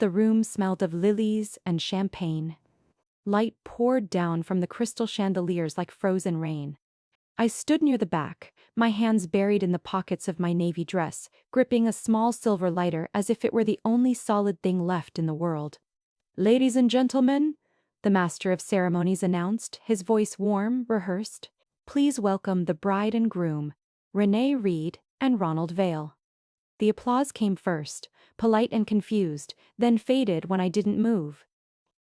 The room smelled of lilies and champagne. Light poured down from the crystal chandeliers like frozen rain. I stood near the back, my hands buried in the pockets of my navy dress, gripping a small silver lighter as if it were the only solid thing left in the world. "Ladies and gentlemen," the master of ceremonies announced, his voice warm, rehearsed, "please welcome the bride and groom, Renee Reed and Ronald Vale." The applause came first, polite and confused, then faded when I didn't move.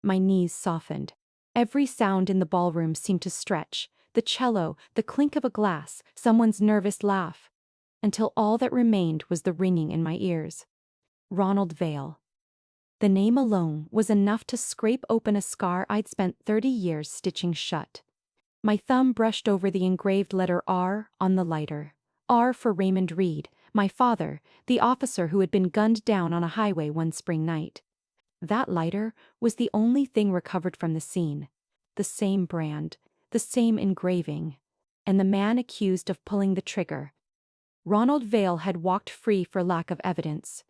My knees softened. Every sound in the ballroom seemed to stretch, the cello, the clink of a glass, someone's nervous laugh, until all that remained was the ringing in my ears. Ronald Vale. The name alone was enough to scrape open a scar I'd spent 30 years stitching shut. My thumb brushed over the engraved letter R on the lighter. R for Raymond Reed, my father, the officer who had been gunned down on a highway one spring night. That lighter was the only thing recovered from the scene. The same brand, the same engraving, and the man accused of pulling the trigger. Ronald Vale had walked free for lack of evidence.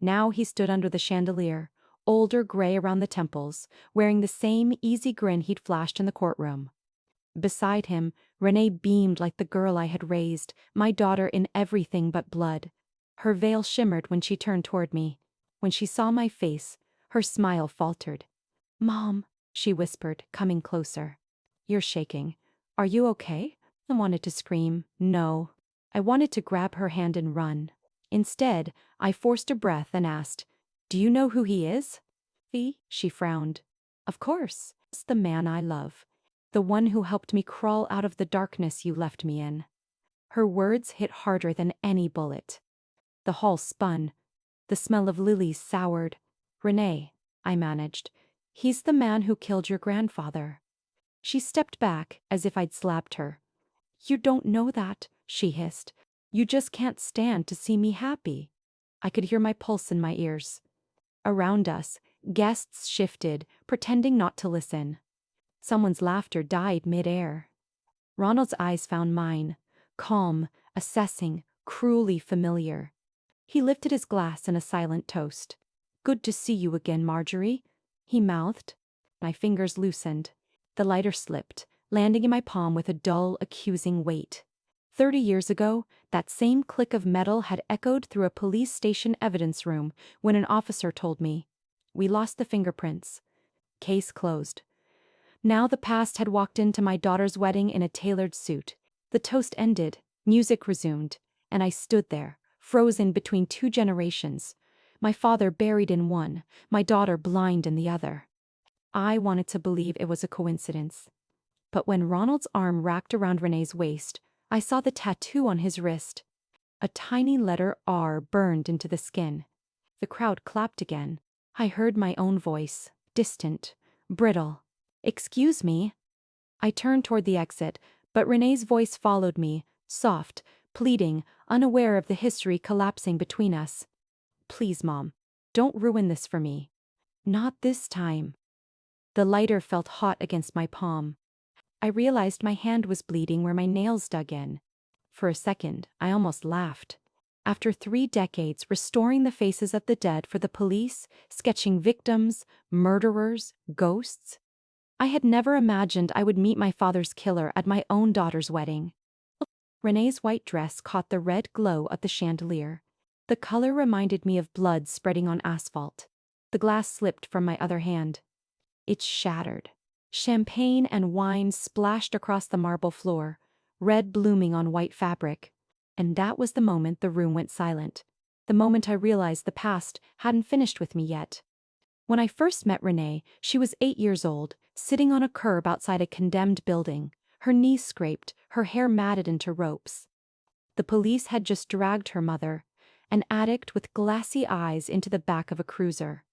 Now he stood under the chandelier, older gray around the temples, wearing the same easy grin he'd flashed in the courtroom. Beside him, Renee beamed like the girl I had raised, my daughter in everything but blood. Her veil shimmered when she turned toward me. When she saw my face, her smile faltered. "Mom," she whispered, coming closer. "You're shaking. Are you okay?" I wanted to scream, no. I wanted to grab her hand and run. Instead, I forced a breath and asked, "Do you know who he is?" She frowned. "Of course. It's the man I love. The one who helped me crawl out of the darkness you left me in." Her words hit harder than any bullet. The hall spun. The smell of lilies soured. "Renee," I managed. "He's the man who killed your grandfather." She stepped back as if I'd slapped her. "You don't know that," she hissed. "You just can't stand to see me happy." I could hear my pulse in my ears. Around us, guests shifted, pretending not to listen. Someone's laughter died mid-air. Ronald's eyes found mine, calm, assessing, cruelly familiar. He lifted his glass in a silent toast. "Good to see you again, Marjorie," he mouthed. My fingers loosened. The lighter slipped, landing in my palm with a dull, accusing weight. 30 years ago, that same click of metal had echoed through a police station evidence room when an officer told me, "We lost the fingerprints. Case closed." Now the past had walked into my daughter's wedding in a tailored suit. The toast ended, music resumed, and I stood there, frozen between two generations. My father buried in one, my daughter blind in the other. I wanted to believe it was a coincidence. But when Ronald's arm wrapped around Renee's waist, I saw the tattoo on his wrist. A tiny letter R burned into the skin. The crowd clapped again. I heard my own voice, distant, brittle. "Excuse me." I turned toward the exit, but Renee's voice followed me, soft, pleading, unaware of the history collapsing between us. "Please, Mom, don't ruin this for me." "Not this time." The lighter felt hot against my palm. I realized my hand was bleeding where my nails dug in. For a second, I almost laughed. After 3 decades restoring the faces of the dead for the police, sketching victims, murderers, ghosts, I had never imagined I would meet my father's killer at my own daughter's wedding. Renee's white dress caught the red glow of the chandelier. The color reminded me of blood spreading on asphalt. The glass slipped from my other hand. It shattered. Champagne and wine splashed across the marble floor, red blooming on white fabric. And that was the moment the room went silent. The moment I realized the past hadn't finished with me yet. When I first met Renee, she was 8 years old, sitting on a curb outside a condemned building, her knees scraped, her hair matted into ropes. The police had just dragged her mother, an addict with glassy eyes, into the back of a cruiser.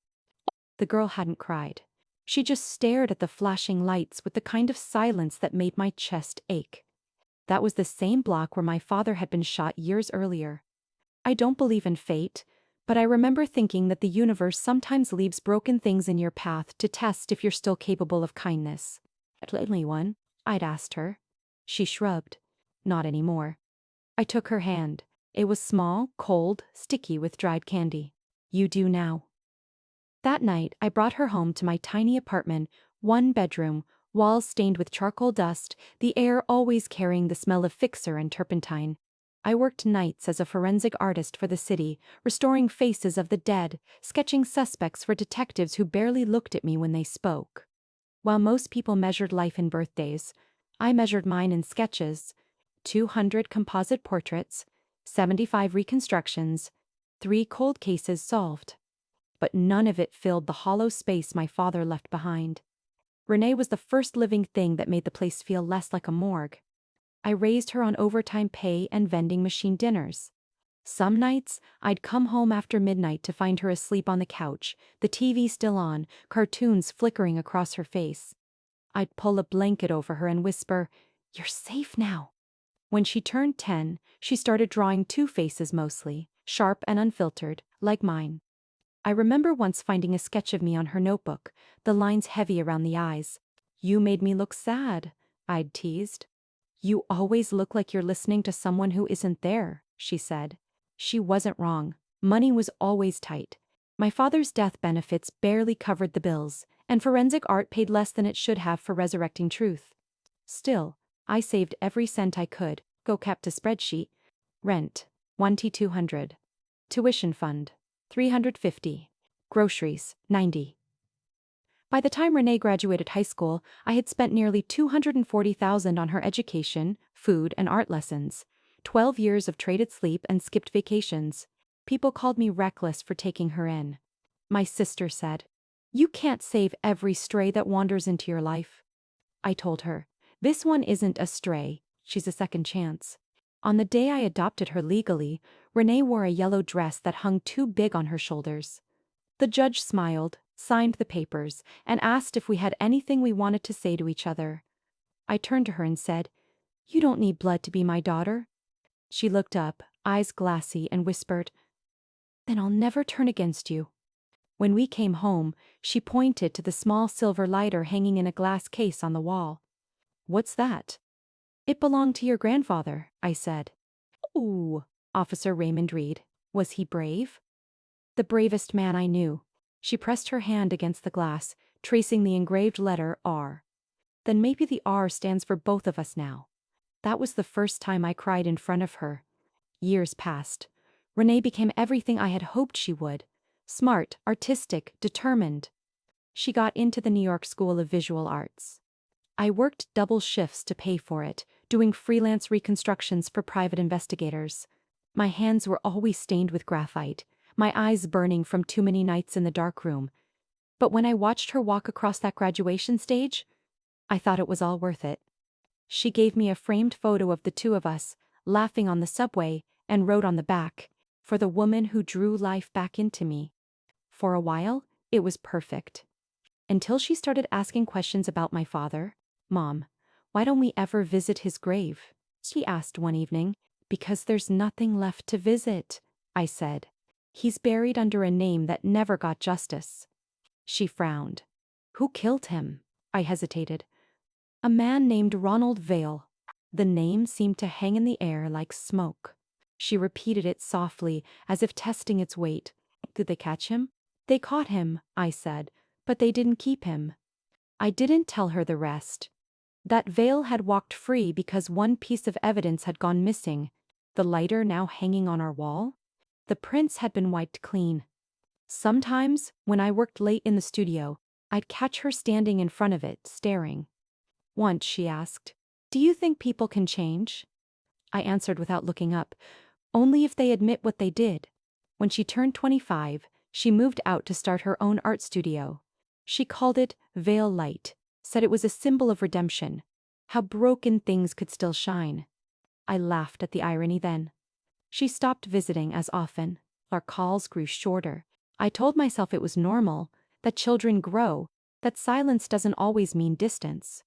The girl hadn't cried. She just stared at the flashing lights with the kind of silence that made my chest ache. That was the same block where my father had been shot years earlier. I don't believe in fate, but I remember thinking that the universe sometimes leaves broken things in your path to test if you're still capable of kindness. "Only one?" I'd asked her. She shrugged. "Not anymore." I took her hand. It was small, cold, sticky with dried candy. "You do now." That night, I brought her home to my tiny apartment, one bedroom, walls stained with charcoal dust, the air always carrying the smell of fixer and turpentine. I worked nights as a forensic artist for the city, restoring faces of the dead, sketching suspects for detectives who barely looked at me when they spoke. While most people measured life in birthdays, I measured mine in sketches: 200 composite portraits, 75 reconstructions, 3 cold cases solved. But none of it filled the hollow space my father left behind. Renee was the first living thing that made the place feel less like a morgue. I raised her on overtime pay and vending machine dinners. Some nights, I'd come home after midnight to find her asleep on the couch, the TV still on, cartoons flickering across her face. I'd pull a blanket over her and whisper, "You're safe now." When she turned 10, she started drawing 2 faces mostly, sharp and unfiltered, like mine. I remember once finding a sketch of me on her notebook, the lines heavy around the eyes. "You made me look sad," I'd teased. "You always look like you're listening to someone who isn't there," she said. She wasn't wrong. Money was always tight. My father's death benefits barely covered the bills, and forensic art paid less than it should have for resurrecting truth. Still, I saved every cent I could, kept a spreadsheet. Rent, $1,200. Tuition fund, $350. Groceries, $90. By the time Renee graduated high school, I had spent nearly $240,000 on her education, food, and art lessons. 12 years of traded sleep and skipped vacations. People called me reckless for taking her in. My sister said, "You can't save every stray that wanders into your life." I told her, "This one isn't a stray, she's a second chance." On the day I adopted her legally, Renee wore a yellow dress that hung too big on her shoulders. The judge smiled, signed the papers, and asked if we had anything we wanted to say to each other. I turned to her and said, "You don't need blood to be my daughter." She looked up, eyes glassy, and whispered, "Then I'll never turn against you." When we came home, she pointed to the small silver lighter hanging in a glass case on the wall. "What's that?" "It belonged to your grandfather," I said. "Ooh, Officer Raymond Reed. Was he brave?" "The bravest man I knew." She pressed her hand against the glass, tracing the engraved letter R. "Then maybe the R stands for both of us now." That was the first time I cried in front of her. Years passed. Renee became everything I had hoped she would. Smart, artistic, determined. She got into the New York School of Visual Arts. I worked double shifts to pay for it, doing freelance reconstructions for private investigators. My hands were always stained with graphite, my eyes burning from too many nights in the darkroom. But when I watched her walk across that graduation stage, I thought it was all worth it. She gave me a framed photo of the two of us, laughing on the subway, and wrote on the back, "For the woman who drew life back into me." For a while, it was perfect. Until she started asking questions about my father. "Mom, why don't we ever visit his grave?" she asked one evening. "Because there's nothing left to visit," I said. "He's buried under a name that never got justice." She frowned. "Who killed him?" I hesitated. "A man named Ronald Vale." The name seemed to hang in the air like smoke. She repeated it softly, as if testing its weight. "Did they catch him?" "They caught him," I said, "but they didn't keep him." I didn't tell her the rest. That Vale had walked free because one piece of evidence had gone missing, the lighter now hanging on our wall. The prints had been wiped clean. Sometimes, when I worked late in the studio, I'd catch her standing in front of it, staring. Once she asked, "Do you think people can change?" I answered without looking up, "Only if they admit what they did." When she turned 25, she moved out to start her own art studio. She called it Veil Light, said it was a symbol of redemption, how broken things could still shine. I laughed at the irony then. She stopped visiting as often. Our calls grew shorter. I told myself it was normal, that children grow, that silence doesn't always mean distance.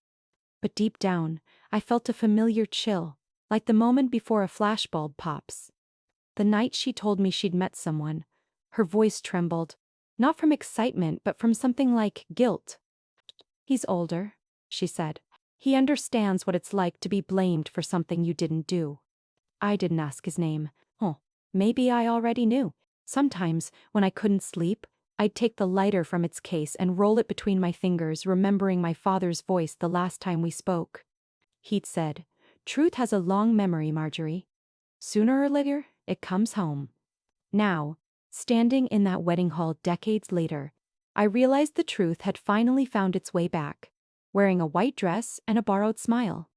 But deep down, I felt a familiar chill, like the moment before a flashbulb pops. The night she told me she'd met someone, her voice trembled, not from excitement but from something like guilt. "He's older," she said. "He understands what it's like to be blamed for something you didn't do." I didn't ask his name. Oh, maybe I already knew. Sometimes, when I couldn't sleep, I'd take the lighter from its case and roll it between my fingers, remembering my father's voice the last time we spoke. He'd said, "Truth has a long memory, Marjorie. Sooner or later, it comes home." Now, standing in that wedding hall decades later, I realized the truth had finally found its way back, wearing a white dress and a borrowed smile.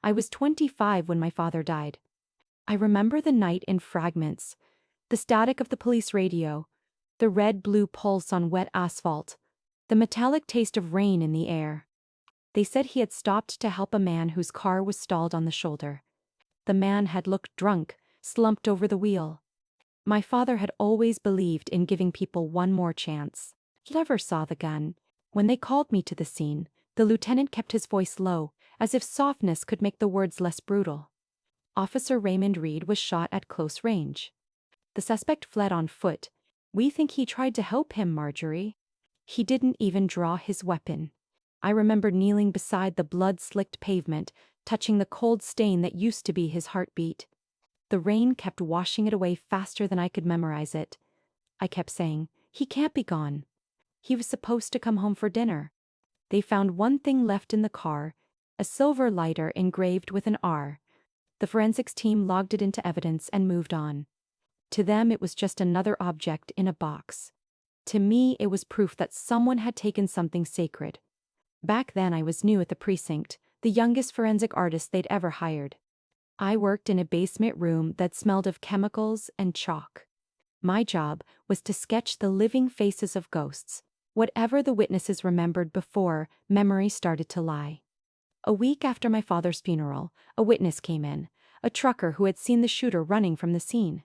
I was 25 when my father died. I remember the night in fragments, the static of the police radio, the red-blue pulse on wet asphalt, the metallic taste of rain in the air. They said he had stopped to help a man whose car was stalled on the shoulder. The man had looked drunk, slumped over the wheel. My father had always believed in giving people one more chance. He never saw the gun. When they called me to the scene, the lieutenant kept his voice low, as if softness could make the words less brutal. Officer Raymond Reed was shot at close range. The suspect fled on foot. We think he tried to help him, Marjorie. He didn't even draw his weapon. I remember kneeling beside the blood-slicked pavement, touching the cold stain that used to be his heartbeat. The rain kept washing it away faster than I could memorize it. I kept saying, "He can't be gone. He was supposed to come home for dinner." They found one thing left in the car, a silver lighter engraved with an R. The forensics team logged it into evidence and moved on. To them, it was just another object in a box. To me, it was proof that someone had taken something sacred. Back then, I was new at the precinct, the youngest forensic artist they'd ever hired. I worked in a basement room that smelled of chemicals and chalk. My job was to sketch the living faces of ghosts. Whatever the witnesses remembered before, memory started to lie. A week after my father's funeral, a witness came in, a trucker who had seen the shooter running from the scene.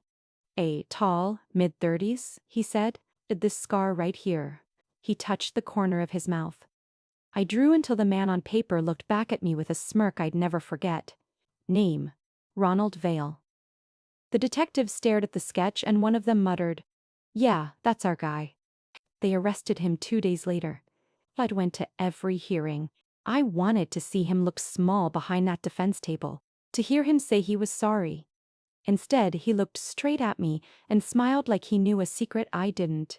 "A tall, mid-30s, he said, "this scar right here." He touched the corner of his mouth. I drew until the man on paper looked back at me with a smirk I'd never forget. Name: Ronald Vale. The detectives stared at the sketch and one of them muttered, "Yeah, that's our guy." They arrested him 2 days later. I went to every hearing. I wanted to see him look small behind that defense table, to hear him say he was sorry. Instead, he looked straight at me and smiled like he knew a secret I didn't.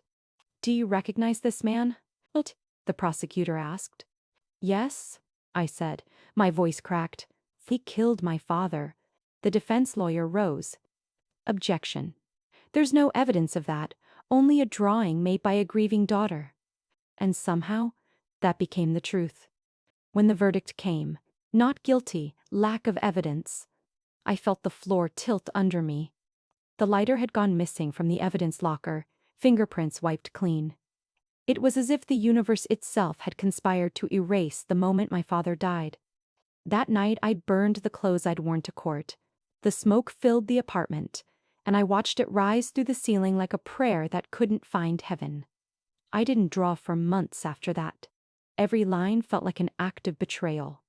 "Do you recognize this man?" the prosecutor asked. "Yes," I said, my voice cracked. "He killed my father." The defense lawyer rose. "Objection. There's no evidence of that, only a drawing made by a grieving daughter." And somehow, that became the truth. When the verdict came, not guilty, lack of evidence, I felt the floor tilt under me. The lighter had gone missing from the evidence locker, fingerprints wiped clean. It was as if the universe itself had conspired to erase the moment my father died. That night I burned the clothes I'd worn to court. The smoke filled the apartment, and I watched it rise through the ceiling like a prayer that couldn't find heaven. I didn't draw for months after that. Every line felt like an act of betrayal.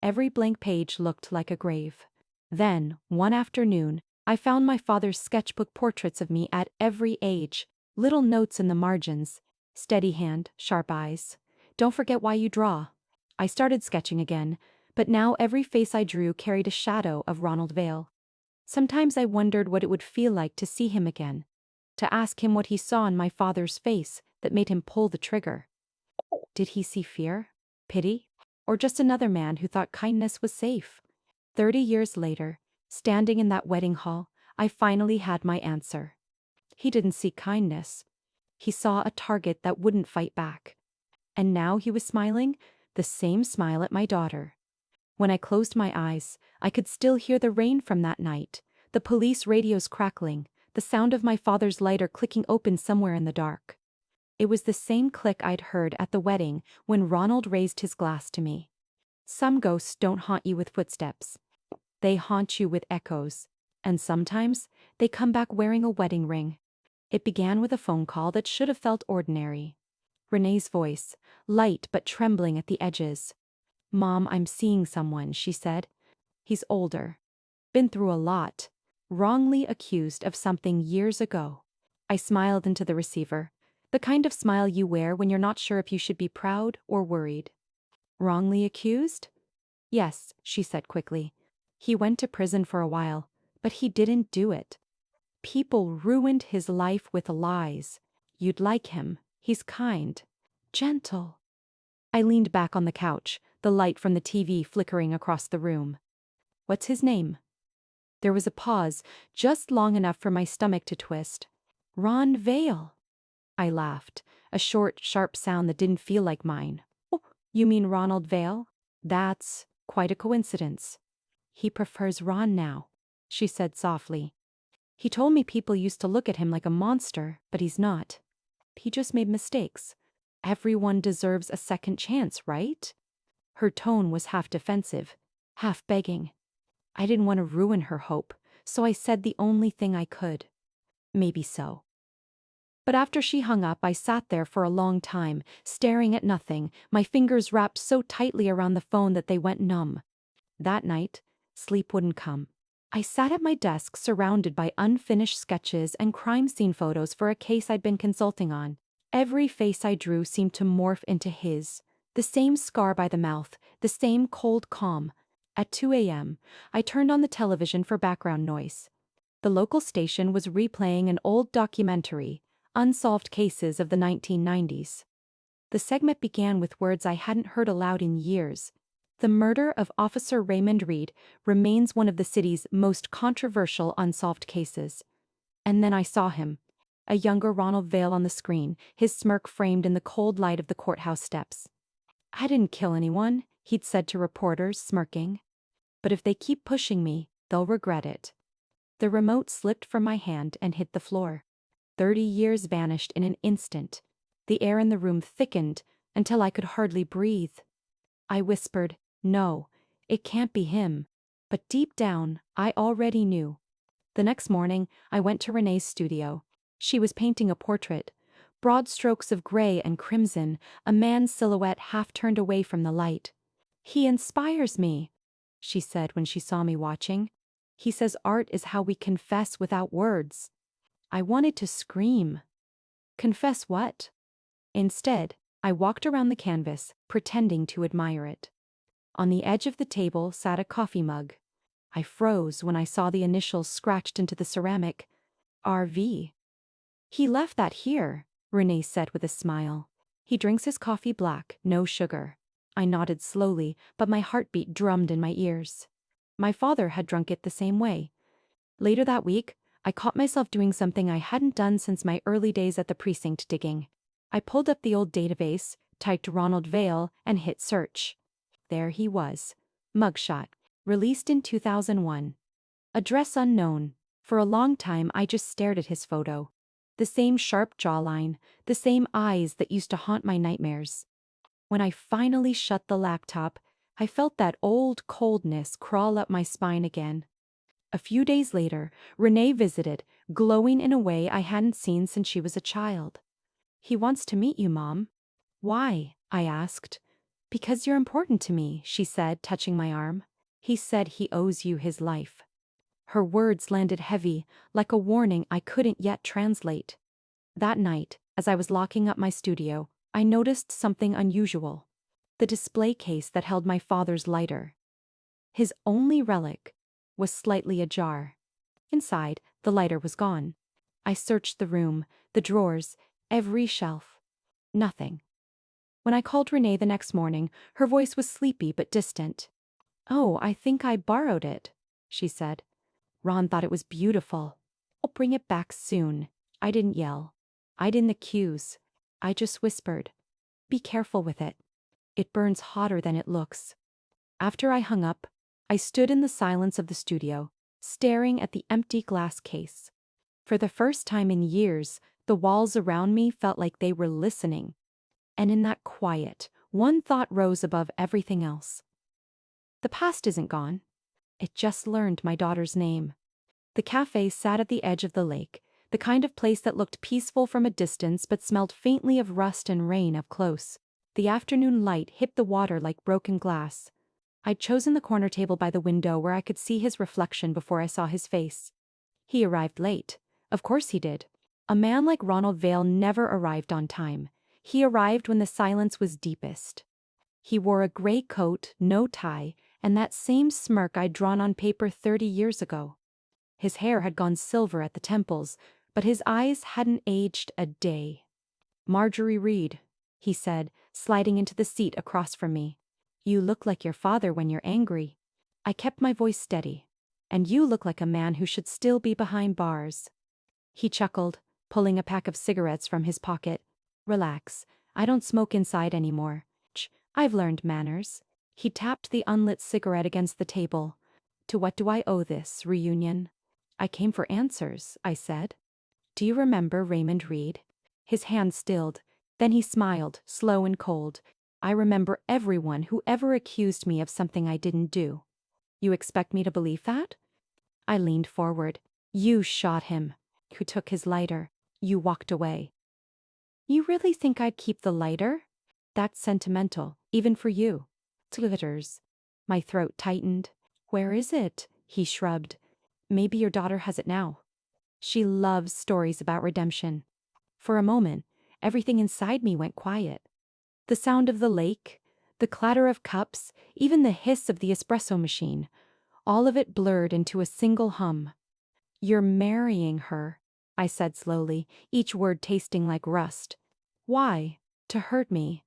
Every blank page looked like a grave. Then, one afternoon, I found my father's sketchbook portraits of me at every age, little notes in the margins. "Steady hand, sharp eyes. Don't forget why you draw." I started sketching again, but now every face I drew carried a shadow of Ronald Vale. Sometimes I wondered what it would feel like to see him again, to ask him what he saw in my father's face that made him pull the trigger. Did he see fear, pity, or just another man who thought kindness was safe? 30 years later, standing in that wedding hall, I finally had my answer. He didn't see kindness. He saw a target that wouldn't fight back. And now he was smiling, the same smile at my daughter. When I closed my eyes, I could still hear the rain from that night, the police radios crackling, the sound of my father's lighter clicking open somewhere in the dark. It was the same click I'd heard at the wedding when Ronald raised his glass to me. Some ghosts don't haunt you with footsteps. They haunt you with echoes. And sometimes, they come back wearing a wedding ring. It began with a phone call that should have felt ordinary. Renee's voice, light but trembling at the edges. "Mom, I'm seeing someone," she said. "He's older. Been through a lot. Wrongly accused of something years ago." I smiled into the receiver, the kind of smile you wear when you're not sure if you should be proud or worried. "Wrongly accused?" "Yes," she said quickly. "He went to prison for a while, but he didn't do it. People ruined his life with lies. You'd like him. He's kind. Gentle. I leaned back on the couch, the light from the TV flickering across the room. What's his name? There was a pause, just long enough for my stomach to twist. Ron Vale. I laughed, a short, sharp sound that didn't feel like mine. Oh, you mean Ronald Vale? That's quite a coincidence. He prefers Ron now, she said softly. He told me people used to look at him like a monster, but he's not. He just made mistakes. Everyone deserves a second chance, right? Her tone was half defensive, half begging. I didn't want to ruin her hope, so I said the only thing I could. Maybe so. But after she hung up, I sat there for a long time, staring at nothing, my fingers wrapped so tightly around the phone that they went numb. That night, sleep wouldn't come. I sat at my desk surrounded by unfinished sketches and crime scene photos for a case I'd been consulting on. Every face I drew seemed to morph into his. The same scar by the mouth, the same cold calm. At 2 a.m., I turned on the television for background noise. The local station was replaying an old documentary, Unsolved Cases of the 1990s. The segment began with words I hadn't heard aloud in years. The murder of Officer Raymond Reed remains one of the city's most controversial unsolved cases. And then I saw him, a younger Ronald Vale on the screen, his smirk framed in the cold light of the courthouse steps. I didn't kill anyone, he'd said to reporters, smirking. But if they keep pushing me, they'll regret it. The remote slipped from my hand and hit the floor. 30 years vanished in an instant. The air in the room thickened until I could hardly breathe. I whispered, "No, it can't be him." But deep down, I already knew. The next morning, I went to Renee's studio. She was painting a portrait. Broad strokes of gray and crimson, a man's silhouette half turned away from the light. "He inspires me," she said when she saw me watching. "He says art is how we confess without words." I wanted to scream. Confess what? Instead, I walked around the canvas, pretending to admire it. On the edge of the table sat a coffee mug. I froze when I saw the initials scratched into the ceramic. RV. "He left that here," Renee said with a smile. "He drinks his coffee black, no sugar." I nodded slowly, but my heartbeat drummed in my ears. My father had drunk it the same way. Later that week, I caught myself doing something I hadn't done since my early days at the precinct digging. I pulled up the old database, typed Ronald Vale, and hit search. There he was. Mugshot. Released in 2001. Address unknown. For a long time I just stared at his photo. The same sharp jawline, the same eyes that used to haunt my nightmares. When I finally shut the laptop, I felt that old coldness crawl up my spine again. A few days later, Renee visited, glowing in a way I hadn't seen since she was a child. "He wants to meet you, Mom." "Why?" I asked. "Because you're important to me," she said, touching my arm. "He said he owes you his life." Her words landed heavy, like a warning I couldn't yet translate. That night, as I was locking up my studio, I noticed something unusual. The display case that held my father's lighter. His only relic was slightly ajar. Inside, the lighter was gone. I searched the room, the drawers, every shelf. Nothing. When I called Renee the next morning, her voice was sleepy but distant. "Oh, I think I borrowed it," she said. "Ron thought it was beautiful. I'll bring it back soon." I didn't yell. I didn't accuse. I just whispered, "Be careful with it. It burns hotter than it looks." After I hung up, I stood in the silence of the studio, staring at the empty glass case. For the first time in years, the walls around me felt like they were listening. And in that quiet, one thought rose above everything else. The past isn't gone. It just learned my daughter's name. The cafe sat at the edge of the lake, the kind of place that looked peaceful from a distance but smelled faintly of rust and rain up close. The afternoon light hit the water like broken glass. I'd chosen the corner table by the window where I could see his reflection before I saw his face. He arrived late. Of course he did. A man like Ronald Vale never arrived on time. He arrived when the silence was deepest. He wore a gray coat, no tie, and that same smirk I'd drawn on paper 30 years ago. His hair had gone silver at the temples, but his eyes hadn't aged a day. Marjorie Reed, he said, sliding into the seat across from me. You look like your father when you're angry. I kept my voice steady. And you look like a man who should still be behind bars. He chuckled, pulling a pack of cigarettes from his pocket. Relax, I don't smoke inside anymore. I've learned manners. He tapped the unlit cigarette against the table. To what do I owe this reunion? I came for answers, I said. Do you remember Raymond Reed? His hand stilled. Then he smiled, slow and cold. I remember everyone who ever accused me of something I didn't do. You expect me to believe that? I leaned forward. You shot him. Who took his lighter? You walked away. You really think I'd keep the lighter? That's sentimental, even for you. Glitters. My throat tightened. Where is it? He shrugged. Maybe your daughter has it now. She loves stories about redemption. For a moment, everything inside me went quiet. The sound of the lake, the clatter of cups, even the hiss of the espresso machine, all of it blurred into a single hum. You're marrying her, I said slowly, each word tasting like rust. Why? To hurt me.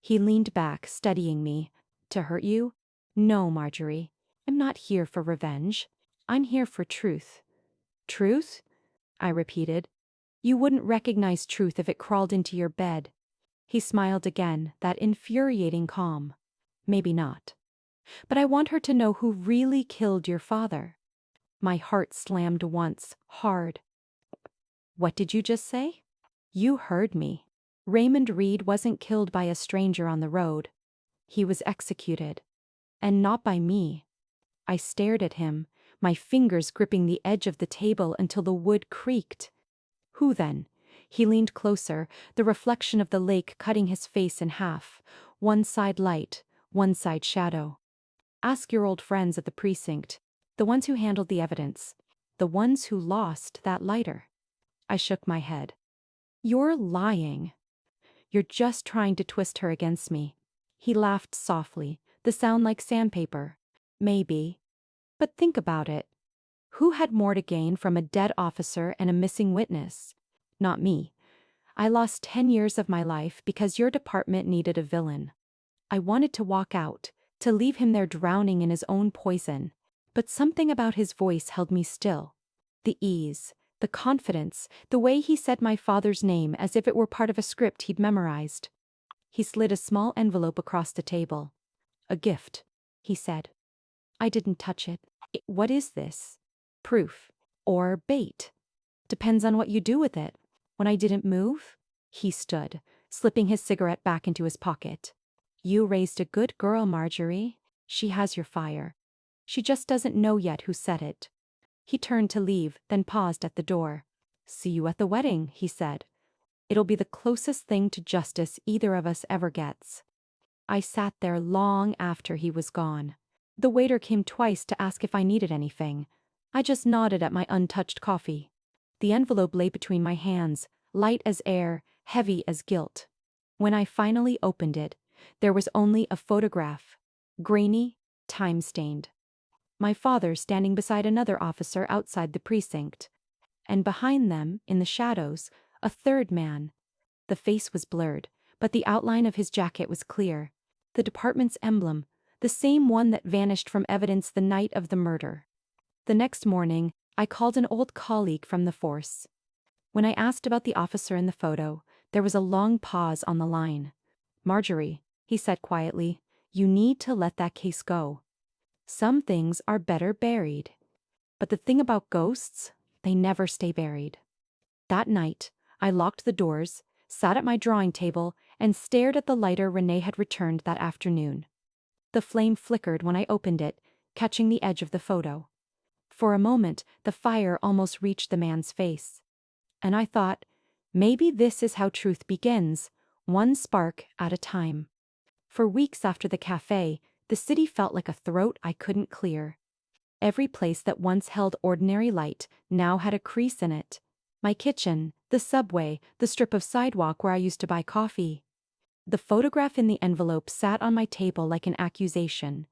He leaned back, studying me. To hurt you? No, Marjorie. I'm not here for revenge. I'm here for truth. Truth? I repeated. You wouldn't recognize truth if it crawled into your bed. He smiled again, that infuriating calm. Maybe not. But I want her to know who really killed your father. My heart slammed once, hard. What did you just say? You heard me. Raymond Reed wasn't killed by a stranger on the road. He was executed. And not by me. I stared at him, my fingers gripping the edge of the table until the wood creaked. Who then? He leaned closer, the reflection of the lake cutting his face in half, one side light, one side shadow. Ask your old friends at the precinct, the ones who handled the evidence, the ones who lost that lighter. I shook my head. You're lying. You're just trying to twist her against me. He laughed softly, the sound like sandpaper. Maybe. But think about it. Who had more to gain from a dead officer and a missing witness? Not me. I lost 10 years of my life because your department needed a villain. I wanted to walk out, to leave him there drowning in his own poison. But something about his voice held me still. The ease, the confidence, the way he said my father's name as if it were part of a script he'd memorized. He slid a small envelope across the table. A gift, he said. I didn't touch it. What is this? Proof. Or bait. Depends on what you do with it. When I didn't move, he stood, slipping his cigarette back into his pocket. You raised a good girl, Marjorie. She has your fire. She just doesn't know yet who said it. He turned to leave, then paused at the door. See you at the wedding, he said. It'll be the closest thing to justice either of us ever gets. I sat there long after he was gone. The waiter came twice to ask if I needed anything. I just nodded at my untouched coffee. The envelope lay between my hands, light as air, heavy as guilt. When I finally opened it, there was only a photograph, grainy, time-stained. My father standing beside another officer outside the precinct. And behind them, in the shadows, a third man. The face was blurred, but the outline of his jacket was clear. The department's emblem, the same one that vanished from evidence the night of the murder. The next morning, I called an old colleague from the force. When I asked about the officer in the photo, there was a long pause on the line. Marjorie, he said quietly, you need to let that case go. Some things are better buried. But the thing about ghosts, they never stay buried. That night, I locked the doors, sat at my drawing table, and stared at the lighter Renee had returned that afternoon. The flame flickered when I opened it, catching the edge of the photo. For a moment, the fire almost reached the man's face. And I thought, maybe this is how truth begins, one spark at a time. For weeks after the cafe, the city felt like a throat I couldn't clear. Every place that once held ordinary light now had a crease in it. My kitchen, the subway, the strip of sidewalk where I used to buy coffee. The photograph in the envelope sat on my table like an accusation.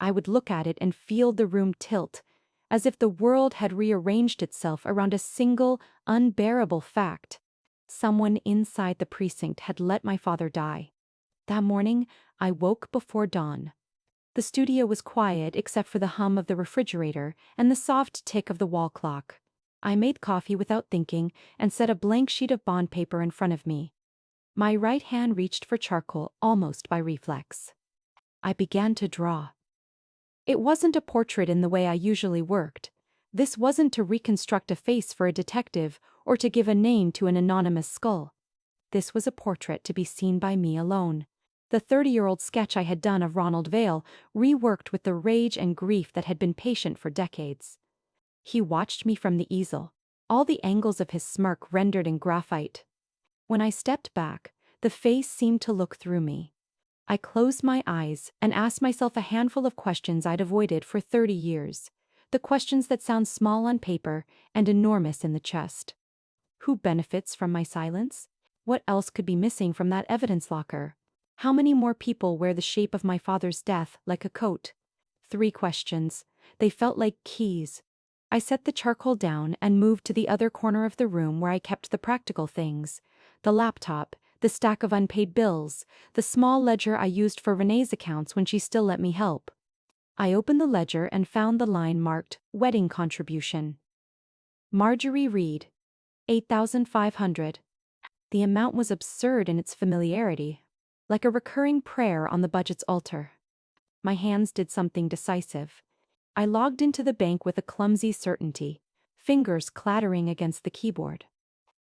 I would look at it and feel the room tilt, as if the world had rearranged itself around a single, unbearable fact. Someone inside the precinct had let my father die. That morning, I woke before dawn. The studio was quiet except for the hum of the refrigerator and the soft tick of the wall clock. I made coffee without thinking and set a blank sheet of bond paper in front of me. My right hand reached for charcoal almost by reflex. I began to draw. It wasn't a portrait in the way I usually worked. This wasn't to reconstruct a face for a detective or to give a name to an anonymous skull. This was a portrait to be seen by me alone. The 30-year-old sketch I had done of Ronald Vale, reworked with the rage and grief that had been patient for decades. He watched me from the easel, all the angles of his smirk rendered in graphite. When I stepped back, the face seemed to look through me. I closed my eyes and asked myself a handful of questions I'd avoided for 30 years. The questions that sound small on paper and enormous in the chest. Who benefits from my silence? What else could be missing from that evidence locker? How many more people wear the shape of my father's death like a coat? 3 questions. They felt like keys. I set the charcoal down and moved to the other corner of the room where I kept the practical things. The laptop, the stack of unpaid bills, the small ledger I used for Renee's accounts when she still let me help. I opened the ledger and found the line marked Wedding Contribution. Marjorie Reed, $8,500. The amount was absurd in its familiarity, like a recurring prayer on the budget's altar. My hands did something decisive. I logged into the bank with a clumsy certainty, fingers clattering against the keyboard.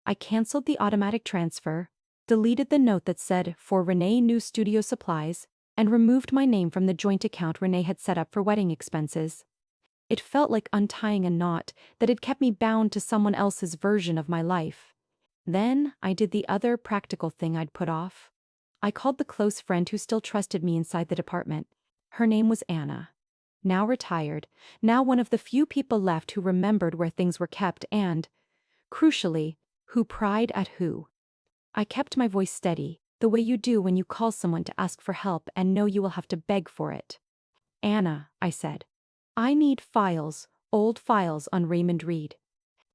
I canceled the automatic transfer, deleted the note that said, "For Renee New Studio Supplies," and removed my name from the joint account Renee had set up for wedding expenses. It felt like untying a knot that had kept me bound to someone else's version of my life. Then I did the other practical thing I'd put off. I called the close friend who still trusted me inside the department. Her name was Anna. Now retired, now one of the few people left who remembered where things were kept and, crucially, who pried at who. I kept my voice steady, the way you do when you call someone to ask for help and know you will have to beg for it. "Anna," I said, "I need files, old files on Raymond Reed.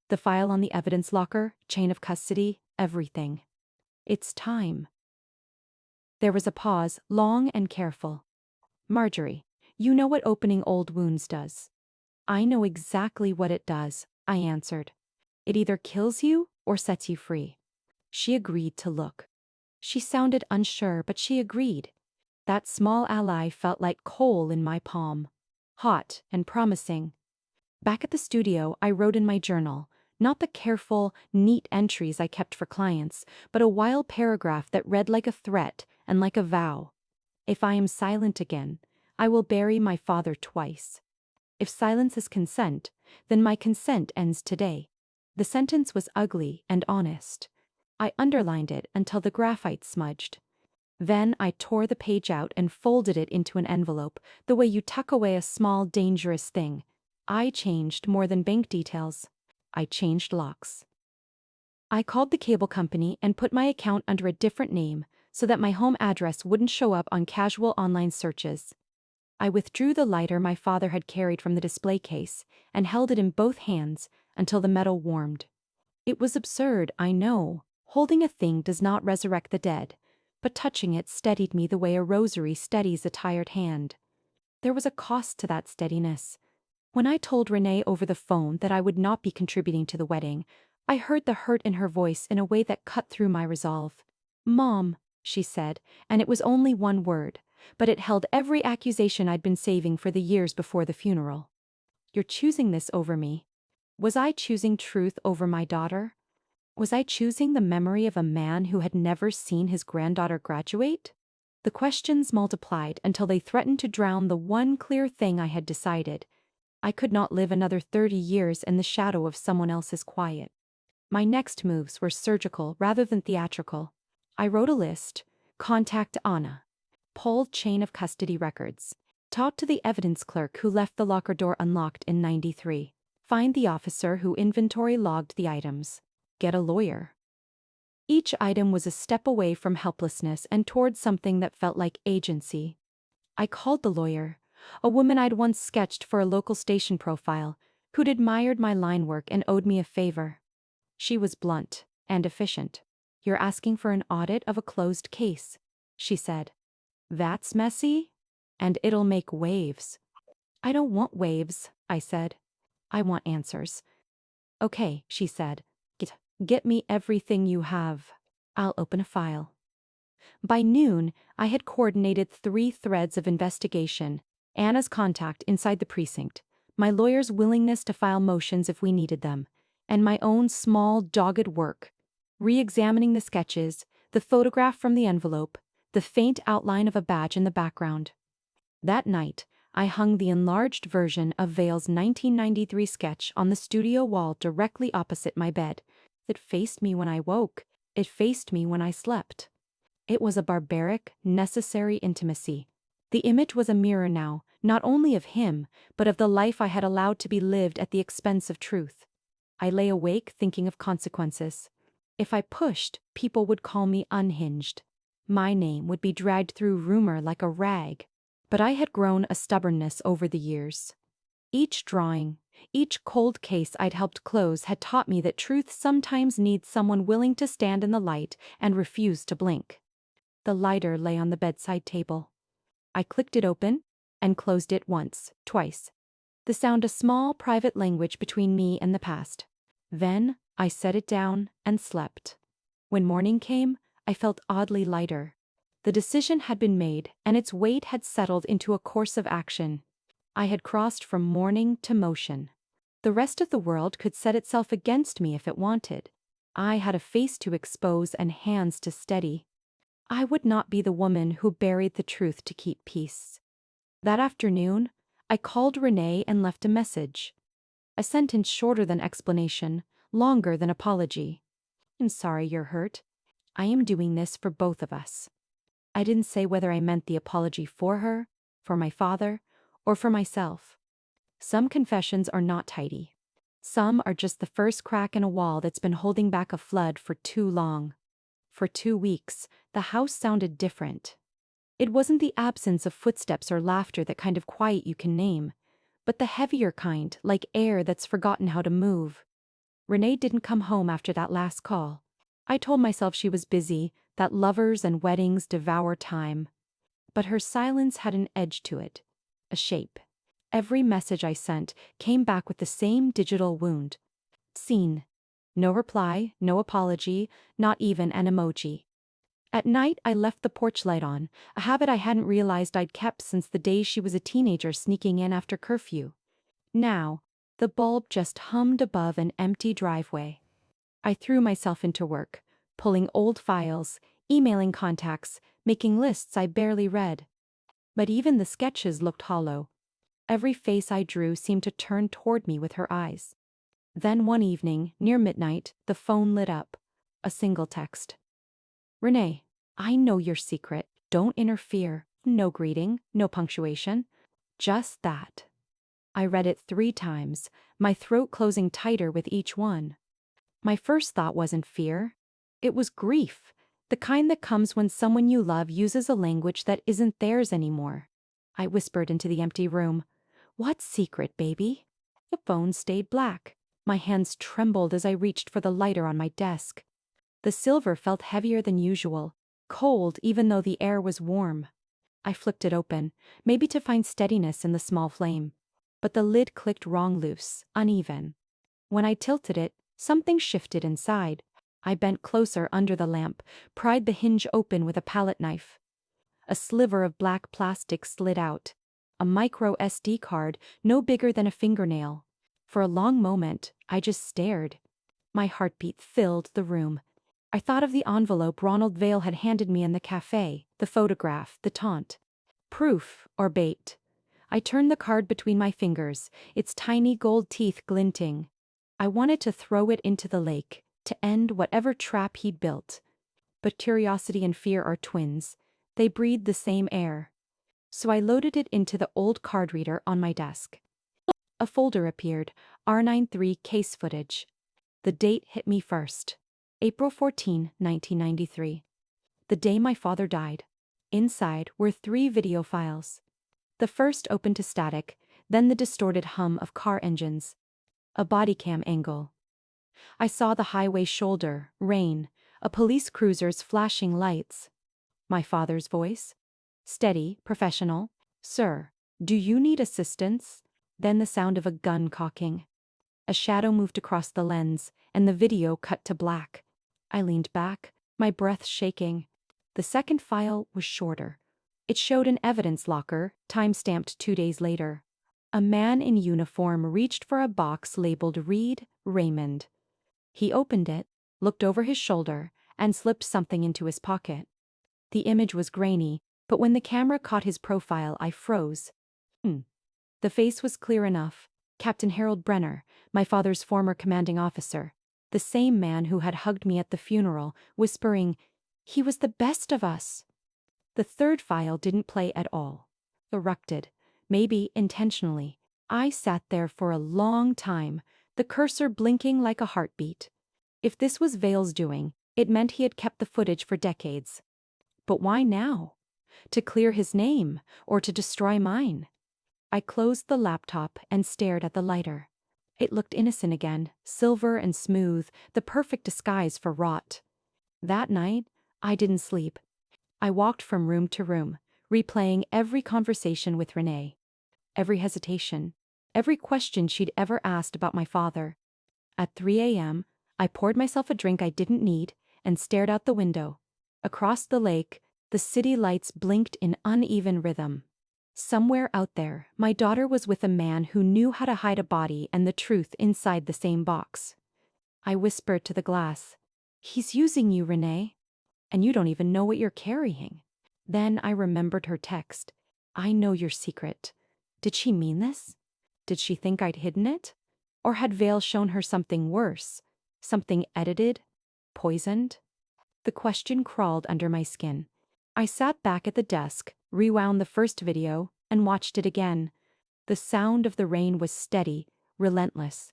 The file on the evidence locker, chain of custody, everything. It's time." There was a pause, long and careful. "Marjorie, you know what opening old wounds does." "I know exactly what it does," I answered. "It either kills you or sets you free." She agreed to look. She sounded unsure, but she agreed. That small ally felt like coal in my palm. Hot and promising. Back at the studio, I wrote in my journal, not the careful, neat entries I kept for clients, but a wild paragraph that read like a threat and like a vow. "If I am silent again, I will bury my father twice. If silence is consent, then my consent ends today." The sentence was ugly and honest. I underlined it until the graphite smudged. Then I tore the page out and folded it into an envelope, the way you tuck away a small, dangerous thing. I changed more than bank details. I changed locks. I called the cable company and put my account under a different name so that my home address wouldn't show up on casual online searches. I withdrew the lighter my father had carried from the display case and held it in both hands until the metal warmed. It was absurd, I know. Holding a thing does not resurrect the dead, but touching it steadied me the way a rosary steadies a tired hand. There was a cost to that steadiness. When I told Renee over the phone that I would not be contributing to the wedding, I heard the hurt in her voice in a way that cut through my resolve. "Mom," she said, and it was only one word, but it held every accusation I'd been saving for the years before the funeral. "You're choosing this over me." Was I choosing truth over my daughter? Was I choosing the memory of a man who had never seen his granddaughter graduate? The questions multiplied until they threatened to drown the one clear thing I had decided. I could not live another 30 years in the shadow of someone else's quiet. My next moves were surgical rather than theatrical. I wrote a list. Contact Anna. Pulled chain of custody records. Talk to the evidence clerk who left the locker door unlocked in '93. Find the officer who inventory logged the items. Get a lawyer. Each item was a step away from helplessness and toward something that felt like agency. I called the lawyer, a woman I'd once sketched for a local station profile, who'd admired my line work and owed me a favor. She was blunt and efficient. "You're asking for an audit of a closed case," she said. "That's messy? And it'll make waves." "I don't want waves," I said. "I want answers." "Okay," she said. Get me everything you have. I'll open a file." By noon, I had coordinated 3 threads of investigation: Anna's contact inside the precinct, my lawyer's willingness to file motions if we needed them, and my own small, dogged work, re-examining the sketches, the photograph from the envelope, the faint outline of a badge in the background. That night, I hung the enlarged version of Vale's 1993 sketch on the studio wall directly opposite my bed. It faced me when I woke. It faced me when I slept. It was a barbaric, necessary intimacy. The image was a mirror now, not only of him, but of the life I had allowed to be lived at the expense of truth. I lay awake thinking of consequences. If I pushed, people would call me unhinged. My name would be dragged through rumor like a rag. But I had grown a stubbornness over the years. Each drawing, each cold case I'd helped close had taught me that truth sometimes needs someone willing to stand in the light and refuse to blink. The lighter lay on the bedside table. I clicked it open and closed it once, twice. The sound a small private language between me and the past. Then I set it down and slept. When morning came, I felt oddly lighter. The decision had been made, and its weight had settled into a course of action. I had crossed from mourning to motion. The rest of the world could set itself against me if it wanted. I had a face to expose and hands to steady. I would not be the woman who buried the truth to keep peace. That afternoon, I called Renee and left a message. A sentence shorter than explanation, longer than apology. "I'm sorry you're hurt. I am doing this for both of us." I didn't say whether I meant the apology for her, for my father, or for myself. Some confessions are not tidy. Some are just the first crack in a wall that's been holding back a flood for too long. For 2 weeks, the house sounded different. It wasn't the absence of footsteps or laughter, that kind of quiet you can name, but the heavier kind, like air that's forgotten how to move. Renee didn't come home after that last call. I told myself she was busy, that lovers and weddings devour time. But her silence had an edge to it, a shape. Every message I sent came back with the same digital wound. Seen. No reply, no apology, not even an emoji. At night, I left the porch light on, a habit I hadn't realized I'd kept since the days she was a teenager sneaking in after curfew. Now, the bulb just hummed above an empty driveway. I threw myself into work, pulling old files, emailing contacts, making lists I barely read. But even the sketches looked hollow. Every face I drew seemed to turn toward me with her eyes. Then one evening, near midnight, the phone lit up. A single text. "Renee, I know your secret. Don't interfere. No greeting, no punctuation. Just that." I read it 3 times, my throat closing tighter with each one. My first thought wasn't fear. It was grief, the kind that comes when someone you love uses a language that isn't theirs anymore. I whispered into the empty room, "What secret, baby?" The phone stayed black. My hands trembled as I reached for the lighter on my desk. The silver felt heavier than usual, cold even though the air was warm. I flicked it open, maybe to find steadiness in the small flame. But the lid clicked wrong, loose, uneven. When I tilted it, something shifted inside. I bent closer under the lamp, pried the hinge open with a palette knife. A sliver of black plastic slid out. A micro SD card, no bigger than a fingernail. For a long moment, I just stared. My heartbeat filled the room. I thought of the envelope Ronald Vale had handed me in the cafe, the photograph, the taunt. Proof or bait? I turned the card between my fingers, its tiny gold teeth glinting. I wanted to throw it into the lake, to end whatever trap he'd built. But curiosity and fear are twins. They breathe the same air. So I loaded it into the old card reader on my desk. A folder appeared, R93 case footage. The date hit me first. April 14, 1993. The day my father died. Inside were 3 video files. The first opened to static, then the distorted hum of car engines. A body cam angle. I saw the highway shoulder, rain, a police cruiser's flashing lights. My father's voice. Steady, professional. Sir, do you need assistance? Then the sound of a gun cocking. A shadow moved across the lens, and the video cut to black. I leaned back, my breath shaking. The second file was shorter. It showed an evidence locker, time-stamped 2 days later. A man in uniform reached for a box labeled Reed Raymond. He opened it, looked over his shoulder, and slipped something into his pocket. The image was grainy, but when the camera caught his profile, I froze. The face was clear enough. Captain Harold Brenner, my father's former commanding officer, the same man who had hugged me at the funeral, whispering, "He was the best of us." The third file didn't play at all. Erupted, maybe intentionally. I sat there for a long time, the cursor blinking like a heartbeat. If this was Vale's doing, it meant he had kept the footage for decades. But why now? To clear his name, or to destroy mine? I closed the laptop and stared at the lighter. It looked innocent again, silver and smooth, the perfect disguise for rot. That night, I didn't sleep. I walked from room to room, replaying every conversation with Renee. Every hesitation, every question she'd ever asked about my father. At 3 a.m., I poured myself a drink I didn't need and stared out the window. Across the lake, the city lights blinked in uneven rhythm. Somewhere out there, my daughter was with a man who knew how to hide a body and the truth inside the same box. I whispered to the glass, "He's using you, Renee. And you don't even know what you're carrying." Then I remembered her text. "I know your secret." Did she mean this? Did she think I'd hidden it? Or had Vale shown her something worse? Something edited? Poisoned? The question crawled under my skin. I sat back at the desk, rewound the first video, and watched it again. The sound of the rain was steady, relentless.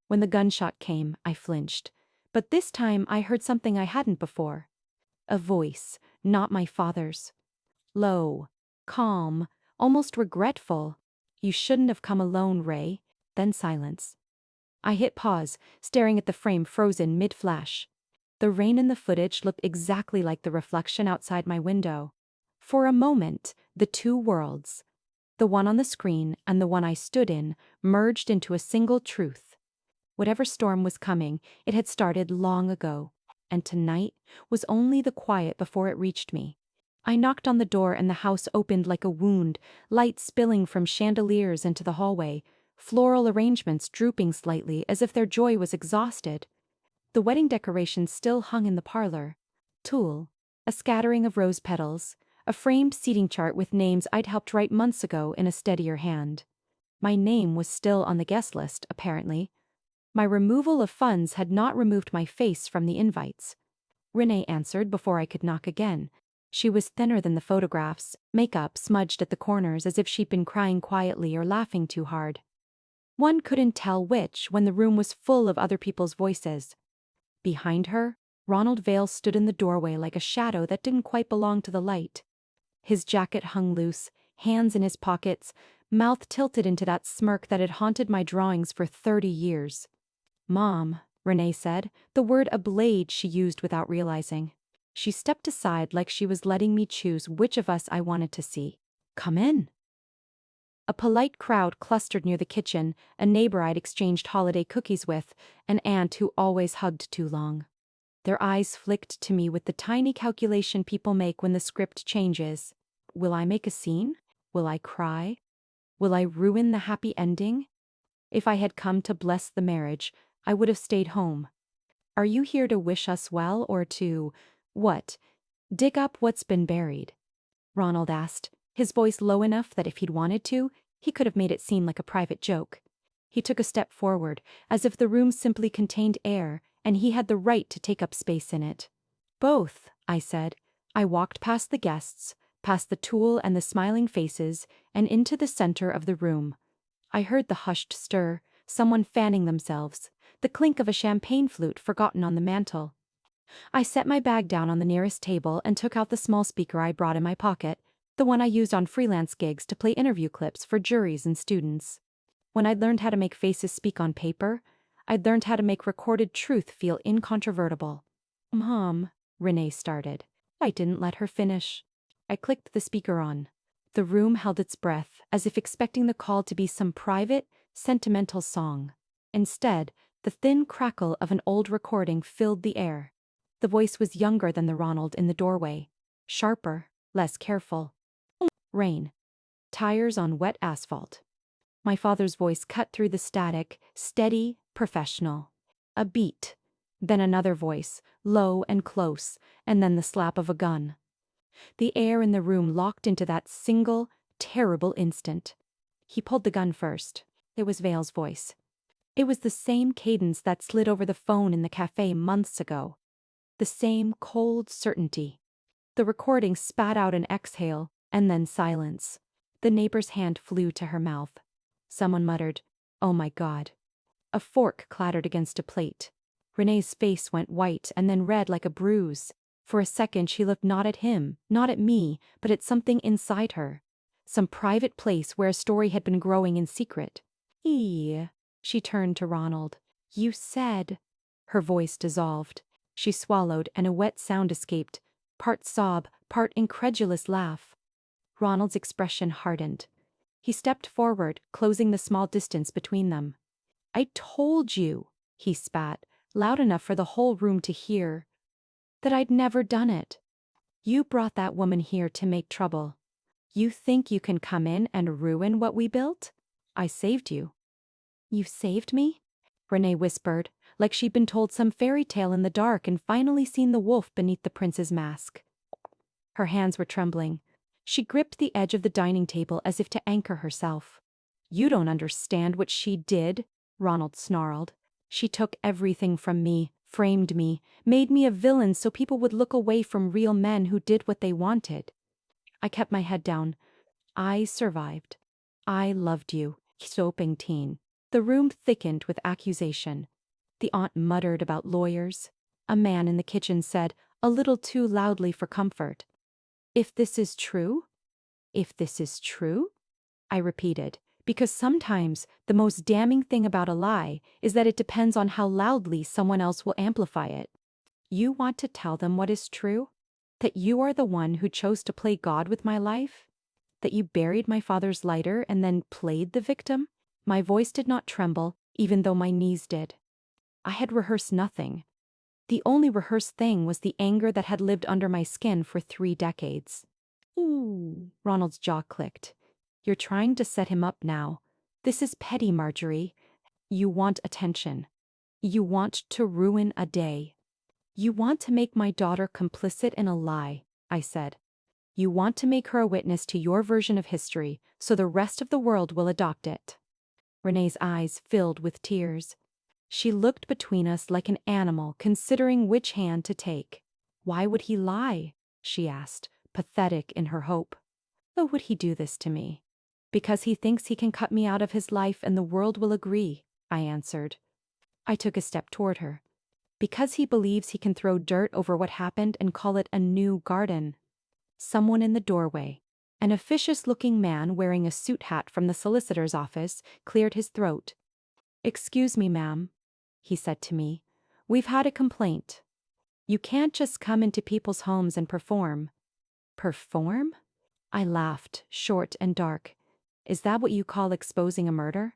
When the gunshot came, I flinched. But this time I heard something I hadn't before. A voice, not my father's. Low, calm, almost regretful. "You shouldn't have come alone, Ray." Then silence. I hit pause, staring at the frame frozen mid-flash. The rain in the footage looked exactly like the reflection outside my window. For a moment, the two worlds, the one on the screen and the one I stood in, merged into a single truth. Whatever storm was coming, it had started long ago, and tonight was only the quiet before it reached me. I knocked on the door and the house opened like a wound, light spilling from chandeliers into the hallway, floral arrangements drooping slightly as if their joy was exhausted. The wedding decorations still hung in the parlor. Tulle, a scattering of rose petals, a framed seating chart with names I'd helped write months ago in a steadier hand. My name was still on the guest list, apparently. My removal of funds had not removed my face from the invites. Renee answered before I could knock again. She was thinner than the photographs, makeup smudged at the corners as if she'd been crying quietly or laughing too hard. One couldn't tell which when the room was full of other people's voices. Behind her, Ronald Vale stood in the doorway like a shadow that didn't quite belong to the light. His jacket hung loose, hands in his pockets, mouth tilted into that smirk that had haunted my drawings for 30 years. "Mom," Renee said, the word a blade she used without realizing. She stepped aside like she was letting me choose which of us I wanted to see. "Come in." A polite crowd clustered near the kitchen, a neighbor I'd exchanged holiday cookies with, an aunt who always hugged too long. Their eyes flicked to me with the tiny calculation people make when the script changes. Will I make a scene? Will I cry? Will I ruin the happy ending? If I had come to bless the marriage, I would have stayed home. "Are you here to wish us well or to, what, dig up what's been buried?" Ronald asked, his voice low enough that if he'd wanted to, he could have made it seem like a private joke. He took a step forward, as if the room simply contained air, and he had the right to take up space in it. "Both," I said. I walked past the guests, past the Tulle and the smiling faces, and into the center of the room. I heard the hushed stir, someone fanning themselves, the clink of a champagne flute forgotten on the mantel. I set my bag down on the nearest table and took out the small speaker I brought in my pocket, the one I used on freelance gigs to play interview clips for juries and students. When I'd learned how to make faces speak on paper, I'd learned how to make recorded truth feel incontrovertible. Mom, Renee started. I didn't let her finish. I clicked the speaker on. The room held its breath, as if expecting the call to be some private, sentimental song. Instead, the thin crackle of an old recording filled the air. The voice was younger than the Ronald in the doorway. Sharper, less careful. Rain. Tires on wet asphalt. My father's voice cut through the static, steady, professional. A beat. Then another voice, low and close, and then the slap of a gun. The air in the room locked into that single, terrible instant. He pulled the gun first. It was Vale's voice. It was the same cadence that slid over the phone in the cafe months ago. The same cold certainty. The recording spat out an exhale, and then silence. The neighbor's hand flew to her mouth. Someone muttered, "Oh my God." A fork clattered against a plate. Renee's face went white and then red like a bruise. For a second she looked not at him, not at me, but at something inside her. Some private place where a story had been growing in secret. She turned to Ronald. "You said." Her voice dissolved. She swallowed and a wet sound escaped, part sob, part incredulous laugh. Ronald's expression hardened. He stepped forward, closing the small distance between them. "I told you," he spat, loud enough for the whole room to hear, "that I'd never done it. You brought that woman here to make trouble. You think you can come in and ruin what we built? I saved you." "You saved me?" Renee whispered, like she'd been told some fairy tale in the dark and finally seen the wolf beneath the prince's mask. Her hands were trembling. She gripped the edge of the dining table as if to anchor herself. "You don't understand what she did," Ronald snarled. "She took everything from me, framed me, made me a villain so people would look away from real men who did what they wanted." I kept my head down. "I survived. I loved you, soaping teen." The room thickened with accusation. The aunt muttered about lawyers. A man in the kitchen said, a little too loudly for comfort, "If this is true?" "If this is true?" I repeated, because sometimes the most damning thing about a lie is that it depends on how loudly someone else will amplify it. "You want to tell them what is true? That you are the one who chose to play God with my life? That you buried my father's lighter and then played the victim?" My voice did not tremble, even though my knees did. I had rehearsed nothing. The only rehearsed thing was the anger that had lived under my skin for 3 decades. "Ooh," Ronald's jaw clicked. "You're trying to set him up now. This is petty, Marjorie. You want attention. You want to ruin a day. You want to make my daughter complicit in a lie," I said. "You want to make her a witness to your version of history, so the rest of the world will adopt it." Renee's eyes filled with tears. She looked between us like an animal considering which hand to take. "Why would he lie?" she asked, pathetic in her hope. "Why would he do this to me?" "Because he thinks he can cut me out of his life and the world will agree," I answered. I took a step toward her. "Because he believes he can throw dirt over what happened and call it a new garden." Someone in the doorway, an officious-looking man wearing a suit hat from the solicitor's office, cleared his throat. "Excuse me, ma'am," he said to me. "We've had a complaint. You can't just come into people's homes and perform." "Perform?" I laughed, short and dark. "Is that what you call exposing a murder?"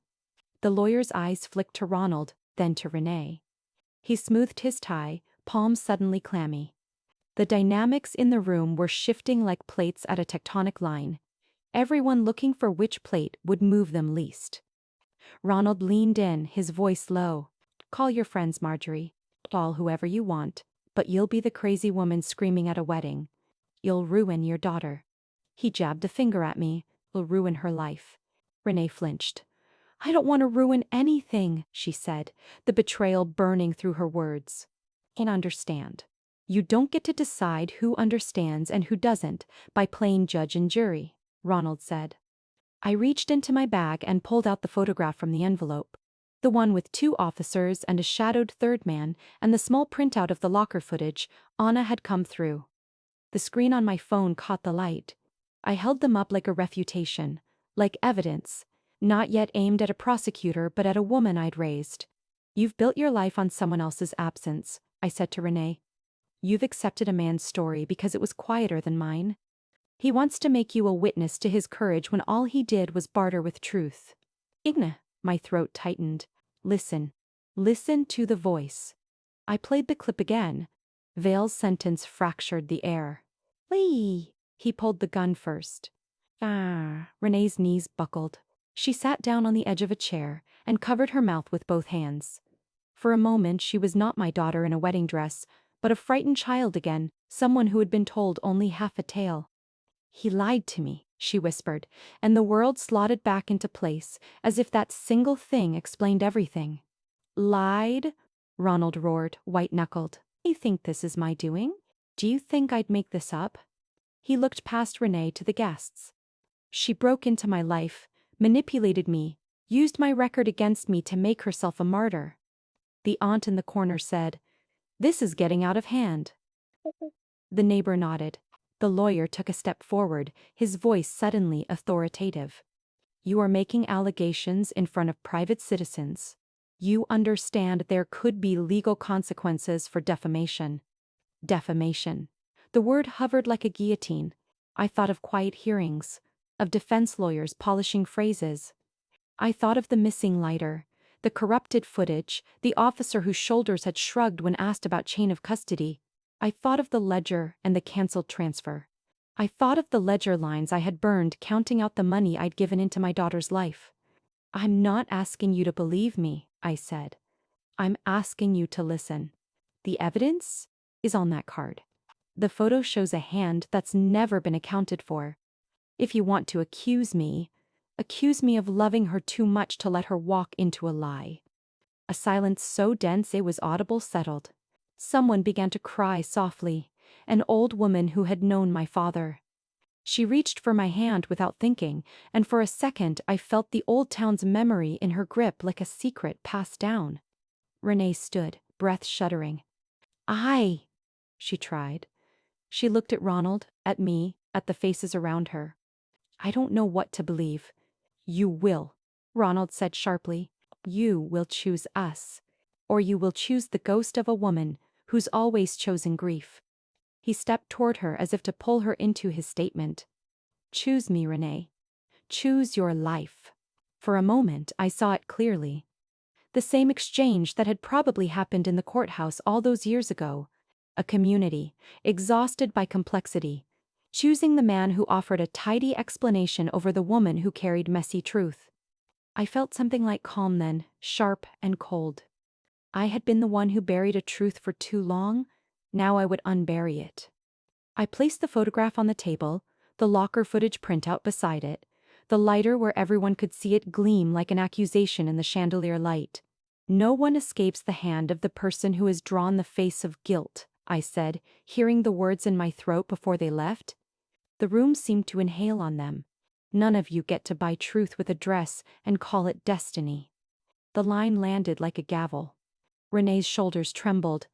The lawyer's eyes flicked to Ronald, then to Renee. He smoothed his tie, palms suddenly clammy. The dynamics in the room were shifting like plates at a tectonic line, everyone looking for which plate would move them least. Ronald leaned in, his voice low. "Call your friends, Marjorie. Call whoever you want, but you'll be the crazy woman screaming at a wedding. You'll ruin your daughter." He jabbed a finger at me. "Will ruin her life." Renee flinched. "I don't want to ruin anything," she said, the betrayal burning through her words. "Can't understand. You don't get to decide who understands and who doesn't by playing judge and jury," Ronald said. I reached into my bag and pulled out the photograph from the envelope. The one with 2 officers and a shadowed third man and the small printout of the locker footage. Anna had come through. The screen on my phone caught the light. I held them up like a refutation, like evidence, not yet aimed at a prosecutor but at a woman I'd raised. "You've built your life on someone else's absence," I said to Renee. You've accepted a man's story because it was quieter than mine. He wants to make you a witness to his courage when all he did was barter with truth. Igna, my throat tightened. Listen. Listen to the voice. I played the clip again. Vale's sentence fractured the air. Lee! He pulled the gun first. Renee's knees buckled. She sat down on the edge of a chair and covered her mouth with both hands. For a moment she was not my daughter in a wedding dress, but a frightened child again, someone who had been told only half a tale. He lied to me, she whispered, and the world slotted back into place, as if that single thing explained everything. Lied? Ronald roared, white-knuckled. You think this is my doing? Do you think I'd make this up? He looked past Renee to the guests. She broke into my life, manipulated me, used my record against me to make herself a martyr. The aunt in the corner said, "This is getting out of hand." The neighbor nodded. The lawyer took a step forward, his voice suddenly authoritative. You are making allegations in front of private citizens. You understand there could be legal consequences for defamation. Defamation. The word hovered like a guillotine. I thought of quiet hearings, of defense lawyers polishing phrases. I thought of the missing lighter, the corrupted footage, the officer whose shoulders had shrugged when asked about chain of custody. I thought of the ledger and the cancelled transfer. I thought of the ledger lines I had burned counting out the money I'd given into my daughter's life. I'm not asking you to believe me, I said. I'm asking you to listen. The evidence is on that card. The photo shows a hand that's never been accounted for. If you want to accuse me of loving her too much to let her walk into a lie. A silence so dense it was audible settled. Someone began to cry softly, an old woman who had known my father. She reached for my hand without thinking, and for a second I felt the old town's memory in her grip like a secret passed down. Renee stood, breath shuddering. She tried. She looked at Ronald, at me, at the faces around her. I don't know what to believe. You will, Ronald said sharply. You will choose us. Or you will choose the ghost of a woman who's always chosen grief. He stepped toward her as if to pull her into his statement. Choose me, Renee. Choose your life. For a moment, I saw it clearly. The same exchange that had probably happened in the courthouse all those years ago. A community, exhausted by complexity, choosing the man who offered a tidy explanation over the woman who carried messy truth. I felt something like calm then, sharp and cold. I had been the one who buried a truth for too long. Now I would unbury it. I placed the photograph on the table, the locker footage printout beside it, the lighter where everyone could see it gleam like an accusation in the chandelier light. No one escapes the hand of the person who has drawn the face of guilt, I said, hearing the words in my throat before they left. The room seemed to inhale on them. None of you get to buy truth with a dress and call it destiny. The line landed like a gavel. Renee's shoulders trembled.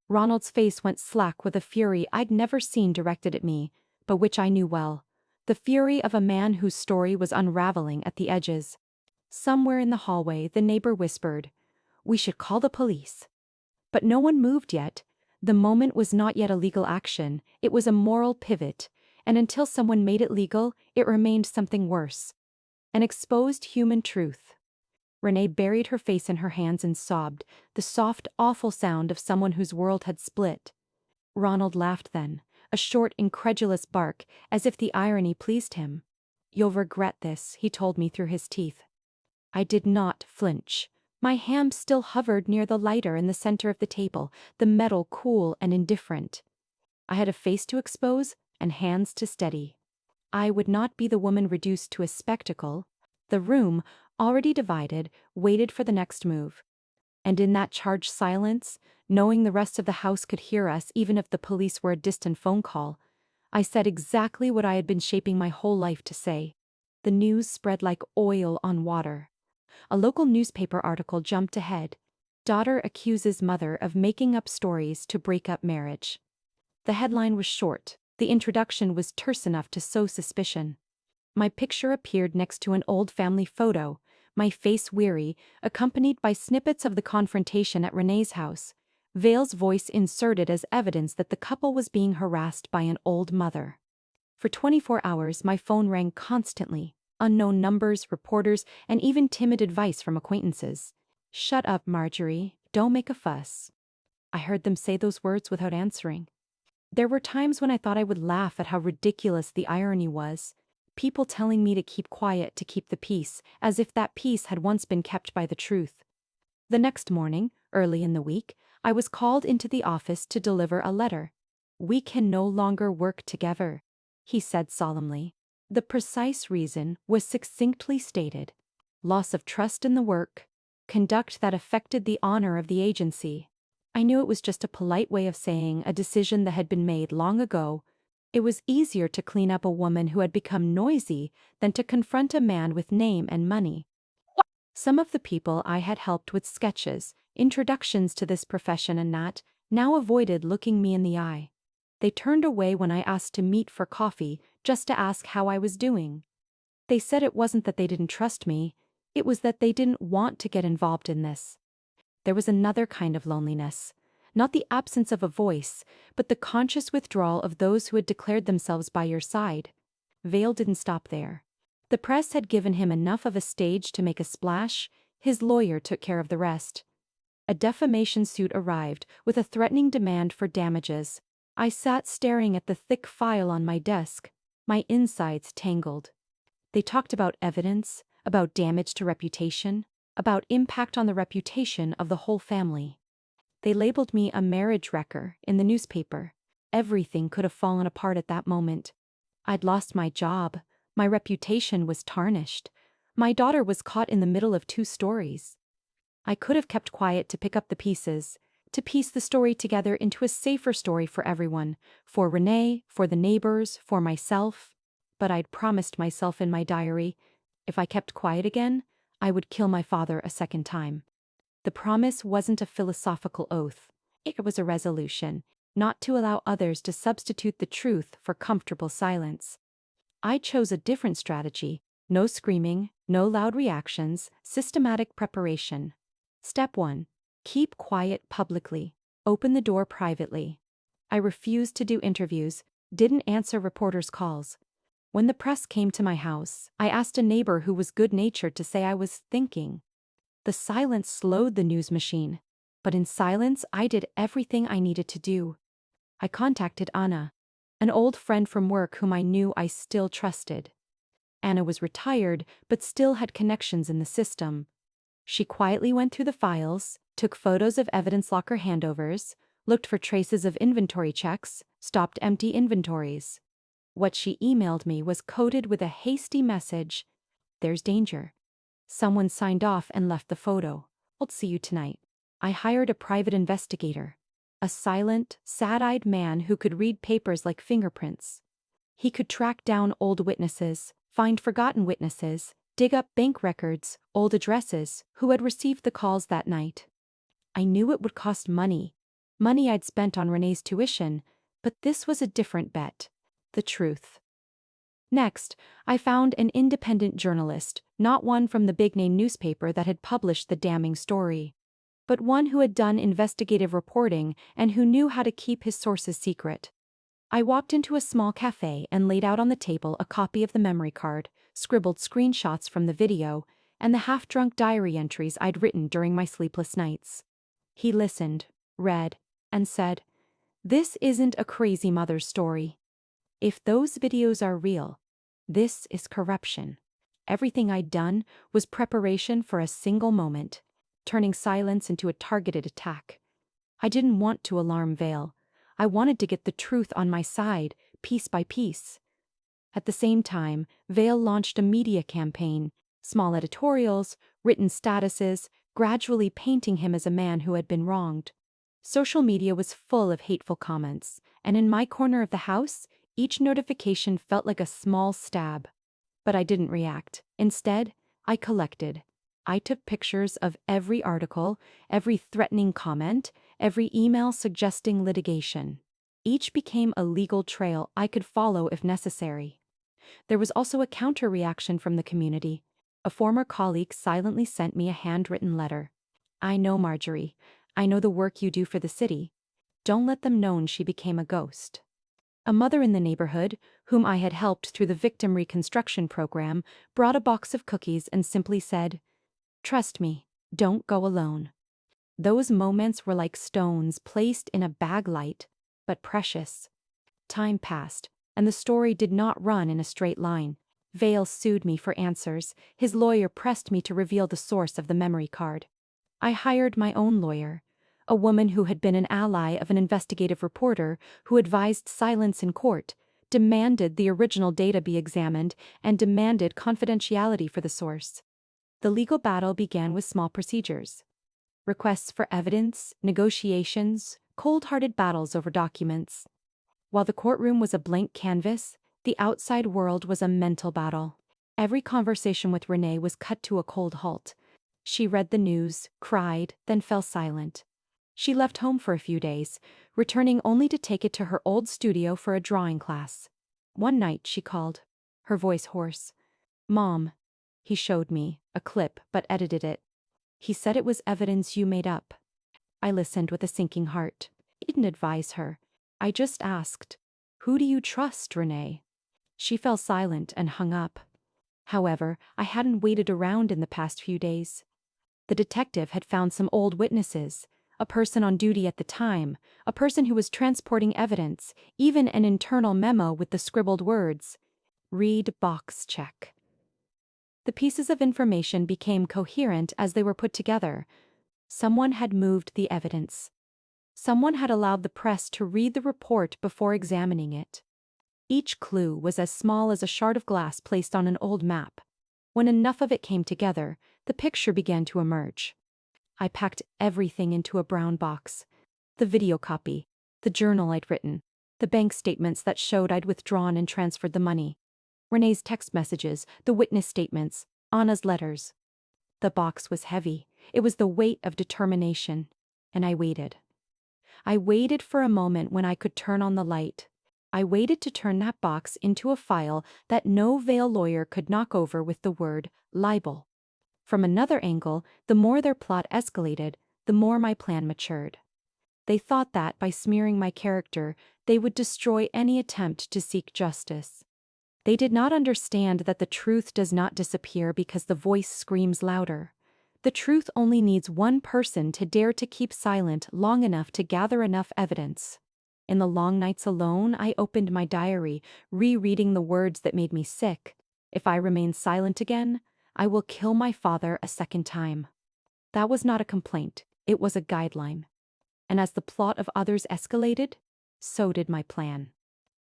Ronald's face went slack with a fury I'd never seen directed at me, but which I knew well. The fury of a man whose story was unraveling at the edges. Somewhere in the hallway, the neighbor whispered, "We should call the police." But no one moved yet. The moment was not yet a legal action, it was a moral pivot, and until someone made it legal, it remained something worse. An exposed human truth. Renee buried her face in her hands and sobbed, the soft, awful sound of someone whose world had split. Ronald laughed then, a short, incredulous bark, as if the irony pleased him. "You'll regret this," he told me through his teeth. I did not flinch. My hand still hovered near the lighter in the center of the table, the metal cool and indifferent. I had a face to expose and hands to steady. I would not be the woman reduced to a spectacle. The room, already divided, waited for the next move. And in that charged silence, knowing the rest of the house could hear us even if the police were a distant phone call, I said exactly what I had been shaping my whole life to say. The news spread like oil on water. A local newspaper article jumped ahead. Daughter accuses mother of making up stories to break up marriage. The headline was short. The introduction was terse enough to sow suspicion. My picture appeared next to an old family photo, my face weary, accompanied by snippets of the confrontation at Renee's house, Vale's voice inserted as evidence that the couple was being harassed by an old mother. For 24 hours, my phone rang constantly. Unknown numbers, reporters, and even timid advice from acquaintances. "Shut up, Marjorie. Don't make a fuss." I heard them say those words without answering. There were times when I thought I would laugh at how ridiculous the irony was. People telling me to keep quiet to keep the peace, as if that peace had once been kept by the truth. The next morning, early in the week, I was called into the office to deliver a letter. "We can no longer work together," he said solemnly. The precise reason was succinctly stated: loss of trust in the work, conduct that affected the honor of the agency. I knew it was just a polite way of saying a decision that had been made long ago. It was easier to clean up a woman who had become noisy than to confront a man with name and money. Some of the people I had helped with sketches, introductions to this profession and that, now avoided looking me in the eye. They turned away when I asked to meet for coffee, just to ask how I was doing. They said it wasn't that they didn't trust me, it was that they didn't want to get involved in this. There was another kind of loneliness. Not the absence of a voice, but the conscious withdrawal of those who had declared themselves by your side. Vale didn't stop there. The press had given him enough of a stage to make a splash. His lawyer took care of the rest. A defamation suit arrived, with a threatening demand for damages. I sat staring at the thick file on my desk, my insides tangled. They talked about evidence, about damage to reputation, about impact on the reputation of the whole family. They labeled me a marriage wrecker in the newspaper. Everything could have fallen apart at that moment. I'd lost my job. My reputation was tarnished. My daughter was caught in the middle of 2 stories. I could have kept quiet to pick up the pieces, to piece the story together into a safer story for everyone, for Renee, for the neighbors, for myself. But I'd promised myself in my diary, if I kept quiet again, I would kill my father a second time. The promise wasn't a philosophical oath. It was a resolution, not to allow others to substitute the truth for comfortable silence. I chose a different strategy: no screaming, no loud reactions, systematic preparation. Step 1. Keep quiet publicly. Open the door privately. I refused to do interviews, didn't answer reporters' calls. When the press came to my house, I asked a neighbor who was good-natured to say I was thinking. The silence slowed the news machine, but in silence I did everything I needed to do. I contacted Anna, an old friend from work whom I knew I still trusted. Anna was retired, but still had connections in the system. She quietly went through the files, took photos of evidence locker handovers, looked for traces of inventory checks, stopped empty inventories. What she emailed me was coded with a hasty message: "There's danger." Someone signed off and left the photo. "I'll see you tonight." I hired a private investigator. A silent, sad-eyed man who could read papers like fingerprints. He could track down old witnesses, find forgotten witnesses, dig up bank records, old addresses, who had received the calls that night. I knew it would cost money. Money I'd spent on Renee's tuition, but this was a different bet. The truth. Next, I found an independent journalist, not one from the big-name newspaper that had published the damning story, but one who had done investigative reporting and who knew how to keep his sources secret. I walked into a small cafe and laid out on the table a copy of the memory card, scribbled screenshots from the video, and the half-drunk diary entries I'd written during my sleepless nights. He listened, read, and said, "This isn't a crazy mother's story. If those videos are real, this is corruption." Everything I'd done was preparation for a single moment, turning silence into a targeted attack. I didn't want to alarm Vale. I wanted to get the truth on my side, piece by piece. At the same time, Vale launched a media campaign, small editorials, written statuses, gradually painting him as a man who had been wronged. Social media was full of hateful comments, and in my corner of the house, each notification felt like a small stab. But I didn't react. Instead, I collected. I took pictures of every article, every threatening comment, every email suggesting litigation. Each became a legal trail I could follow if necessary. There was also a counter-reaction from the community. A former colleague silently sent me a handwritten letter. "I know, Marjorie. I know the work you do for the city. Don't let them know she became a ghost. A mother in the neighborhood, whom I had helped through the victim reconstruction program, brought a box of cookies and simply said, "Trust me, don't go alone." Those moments were like stones placed in a bag light, but precious. Time passed, and the story did not run in a straight line. Vale sued me for answers. His lawyer pressed me to reveal the source of the memory card. I hired my own lawyer, a woman who had been an ally of an investigative reporter who advised silence in court, demanded the original data be examined, and demanded confidentiality for the source. The legal battle began with small procedures. Requests for evidence, negotiations, cold-hearted battles over documents. While the courtroom was a blank canvas, the outside world was a mental battle. Every conversation with Renee was cut to a cold halt. She read the news, cried, then fell silent. She left home for a few days, returning only to take it to her old studio for a drawing class. One night she called, her voice hoarse. "Mom." He showed me a clip but edited it. He said it was evidence you made up. I listened with a sinking heart. I didn't advise her. I just asked, "Who do you trust, Renee?" She fell silent and hung up. However, I hadn't waited around in the past few days. The detective had found some old witnesses, a person on duty at the time, a person who was transporting evidence, even an internal memo with the scribbled words, "Read box check." The pieces of information became coherent as they were put together. Someone had moved the evidence. Someone had allowed the press to read the report before examining it. Each clue was as small as a shard of glass placed on an old map. When enough of it came together, the picture began to emerge. I packed everything into a brown box. The video copy, the journal I'd written, the bank statements that showed I'd withdrawn and transferred the money, Renee's text messages, the witness statements, Anna's letters. The box was heavy. It was the weight of determination. And I waited. I waited for a moment when I could turn on the light. I waited to turn that box into a file that no Vale lawyer could knock over with the word libel. From another angle, the more their plot escalated, the more my plan matured. They thought that by smearing my character, they would destroy any attempt to seek justice. They did not understand that the truth does not disappear because the voice screams louder. The truth only needs one person to dare to keep silent long enough to gather enough evidence. In the long nights alone, I opened my diary, rereading the words that made me sick. If I remain silent again, I will kill my father a second time. That was not a complaint, it was a guideline. And as the plot of others escalated, so did my plan.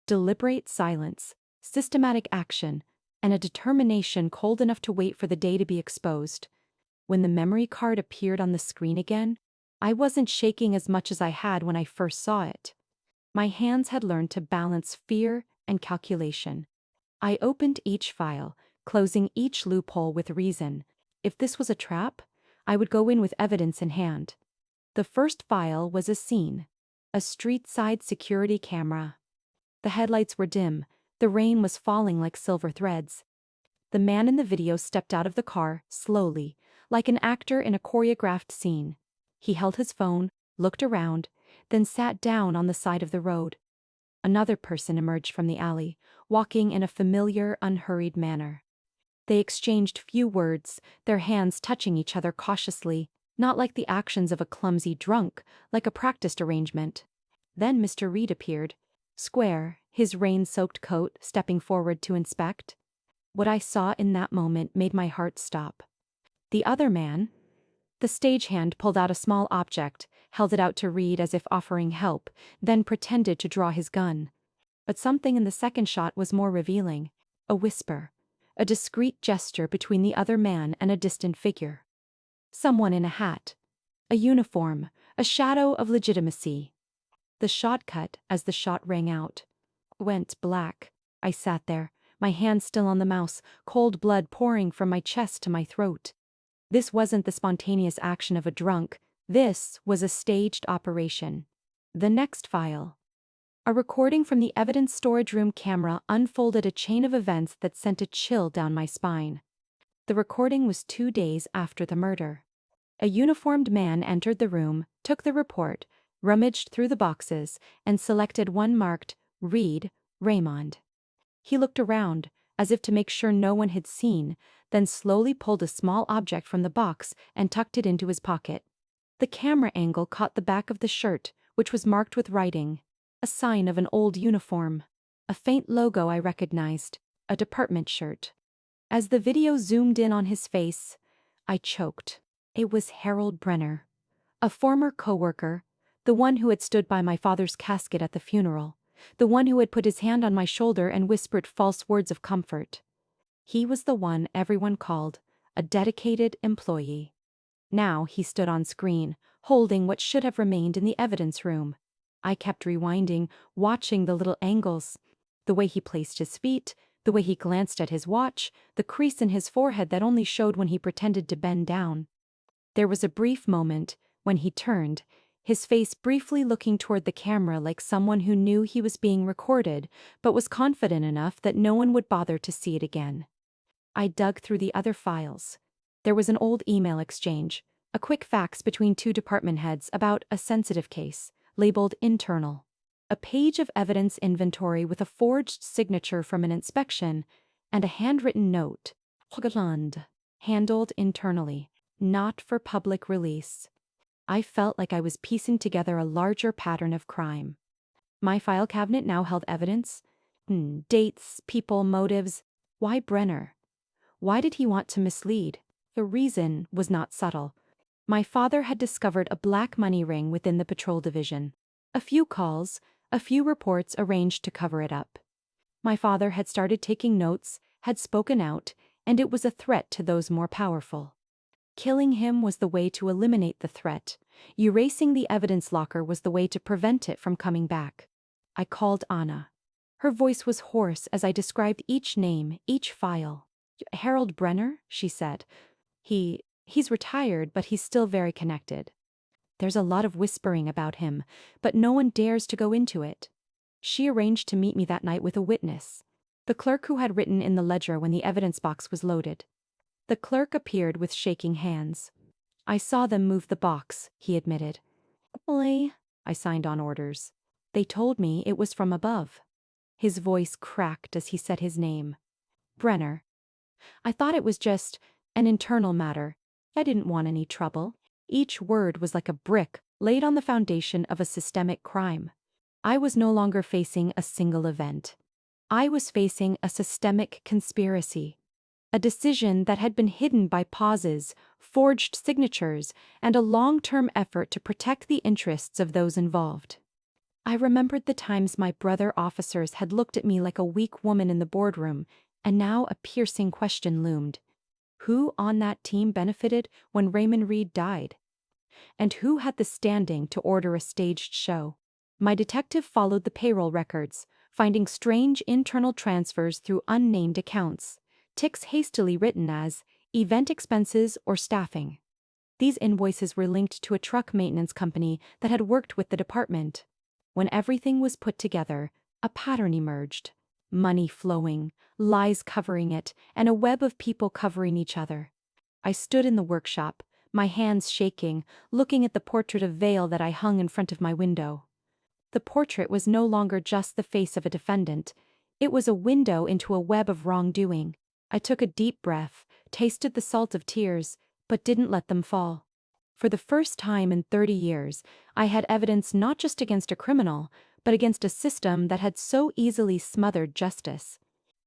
Deliberate silence, systematic action, and a determination cold enough to wait for the day to be exposed. When the memory card appeared on the screen again, I wasn't shaking as much as I had when I first saw it. My hands had learned to balance fear and calculation. I opened each file, closing each loophole with reason. If this was a trap, I would go in with evidence in hand. The first file was a scene, a street-side security camera. The headlights were dim, the rain was falling like silver threads. The man in the video stepped out of the car, slowly, like an actor in a choreographed scene. He held his phone, looked around, then sat down on the side of the road. Another person emerged from the alley, walking in a familiar, unhurried manner. They exchanged few words, their hands touching each other cautiously, not like the actions of a clumsy drunk, like a practiced arrangement. Then Mr. Reed appeared, square, his rain-soaked coat, stepping forward to inspect. What I saw in that moment made my heart stop. The other man, the stagehand pulled out a small object, held it out to Reed as if offering help, then pretended to draw his gun. But something in the second shot was more revealing. A whisper, a discreet gesture between the other man and a distant figure. Someone in a hat, a uniform, a shadow of legitimacy. The shot cut as the shot rang out. Went black. I sat there, my hand still on the mouse, cold blood pouring from my chest to my throat. This wasn't the spontaneous action of a drunk. This was a staged operation. The next file. A recording from the evidence storage room camera unfolded a chain of events that sent a chill down my spine. The recording was 2 days after the murder. A uniformed man entered the room, took the report, rummaged through the boxes, and selected one marked, "Read, Raymond." He looked around, as if to make sure no one had seen, then slowly pulled a small object from the box and tucked it into his pocket. The camera angle caught the back of the shirt, which was marked with writing, a sign of an old uniform. A faint logo I recognized, a department shirt. As the video zoomed in on his face, I choked. It was Harold Brenner, a former coworker, the one who had stood by my father's casket at the funeral, the one who had put his hand on my shoulder and whispered false words of comfort. He was the one everyone called a dedicated employee. Now he stood on screen, holding what should have remained in the evidence room. I kept rewinding, watching the little angles, the way he placed his feet, the way he glanced at his watch, the crease in his forehead that only showed when he pretended to bend down. There was a brief moment when he turned, his face briefly looking toward the camera like someone who knew he was being recorded but was confident enough that no one would bother to see it again. I dug through the other files. There was an old email exchange, a quick fax between two department heads about a sensitive case, labeled internal. A page of evidence inventory with a forged signature from an inspection, and a handwritten note, handled internally, not for public release. I felt like I was piecing together a larger pattern of crime. My file cabinet now held evidence. Dates, people, motives. Why Brenner? Why did he want to mislead? The reason was not subtle. My father had discovered a black money ring within the patrol division. A few calls, a few reports arranged to cover it up. My father had started taking notes, had spoken out, and it was a threat to those more powerful. Killing him was the way to eliminate the threat. Erasing the evidence locker was the way to prevent it from coming back. I called Anna. Her voice was hoarse as I described each name, each file. "Harold Brenner," she said. He's retired, but he's still very connected. There's a lot of whispering about him, but no one dares to go into it. She arranged to meet me that night with a witness, the clerk who had written in the ledger when the evidence box was loaded. The clerk appeared with shaking hands. "I saw them move the box," he admitted. I signed on orders. "They told me it was from above." His voice cracked as he said his name. "Brenner. I thought it was just an internal matter. I didn't want any trouble." Each word was like a brick laid on the foundation of a systemic crime. I was no longer facing a single event. I was facing a systemic conspiracy. A decision that had been hidden by pauses, forged signatures, and a long-term effort to protect the interests of those involved. I remembered the times my brother officers had looked at me like a weak woman in the boardroom, and now a piercing question loomed. Who on that team benefited when Raymond Reed died? And who had the standing to order a staged show? My detective followed the payroll records, finding strange internal transfers through unnamed accounts, ticks hastily written as event expenses or staffing. These invoices were linked to a truck maintenance company that had worked with the department. When everything was put together, a pattern emerged. Money flowing, lies covering it, and a web of people covering each other. I stood in the workshop, my hands shaking, looking at the portrait of Vale that I hung in front of my window. The portrait was no longer just the face of a defendant. It was a window into a web of wrongdoing. I took a deep breath, tasted the salt of tears, but didn't let them fall. For the first time in 30 years, I had evidence not just against a criminal, but against a system that had so easily smothered justice.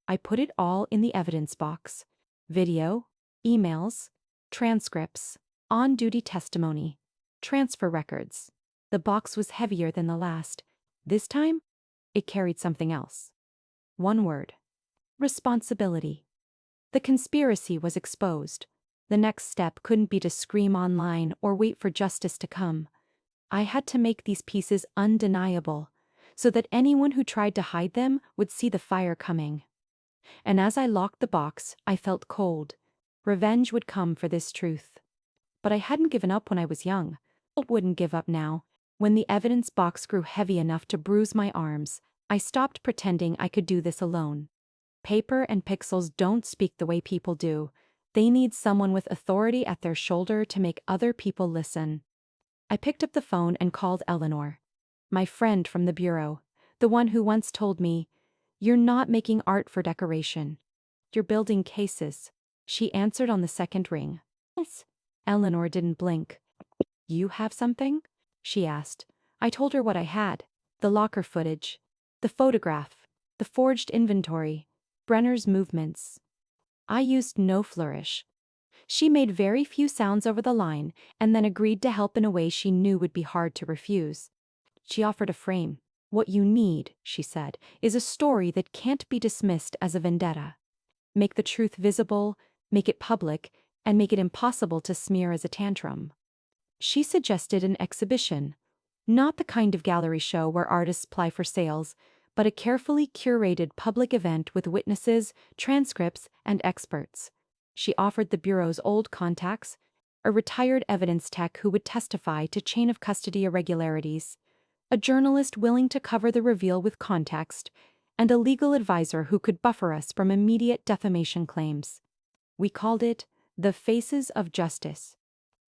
I put it all in the evidence box. Video, emails, transcripts, on-duty testimony, transfer records. The box was heavier than the last. This time, it carried something else. One word. Responsibility. The conspiracy was exposed. The next step couldn't be to scream online or wait for justice to come. I had to make these pieces undeniable, so that anyone who tried to hide them would see the fire coming. And as I locked the box, I felt cold. Revenge would come for this truth. But I hadn't given up when I was young. I wouldn't give up now. When the evidence box grew heavy enough to bruise my arms, I stopped pretending I could do this alone. Paper and pixels don't speak the way people do. They need someone with authority at their shoulder to make other people listen. I picked up the phone and called Eleanor, my friend from the bureau, the one who once told me, "You're not making art for decoration. You're building cases." She answered on the second ring. "Yes." Eleanor didn't blink. "You have something?" she asked. I told her what I had. The locker footage, the photograph, the forged inventory, Brenner's movements. I used no flourish. She made very few sounds over the line and then agreed to help in a way she knew would be hard to refuse. She offered a frame. "What you need," she said, "is a story that can't be dismissed as a vendetta. Make the truth visible, make it public, and make it impossible to smear as a tantrum." She suggested an exhibition, not the kind of gallery show where artists ply for sales, but a carefully curated public event with witnesses, transcripts, and experts. She offered the Bureau's old contacts, a retired evidence tech who would testify to chain of custody irregularities, a journalist willing to cover the reveal with context, and a legal advisor who could buffer us from immediate defamation claims. We called it The Faces of Justice.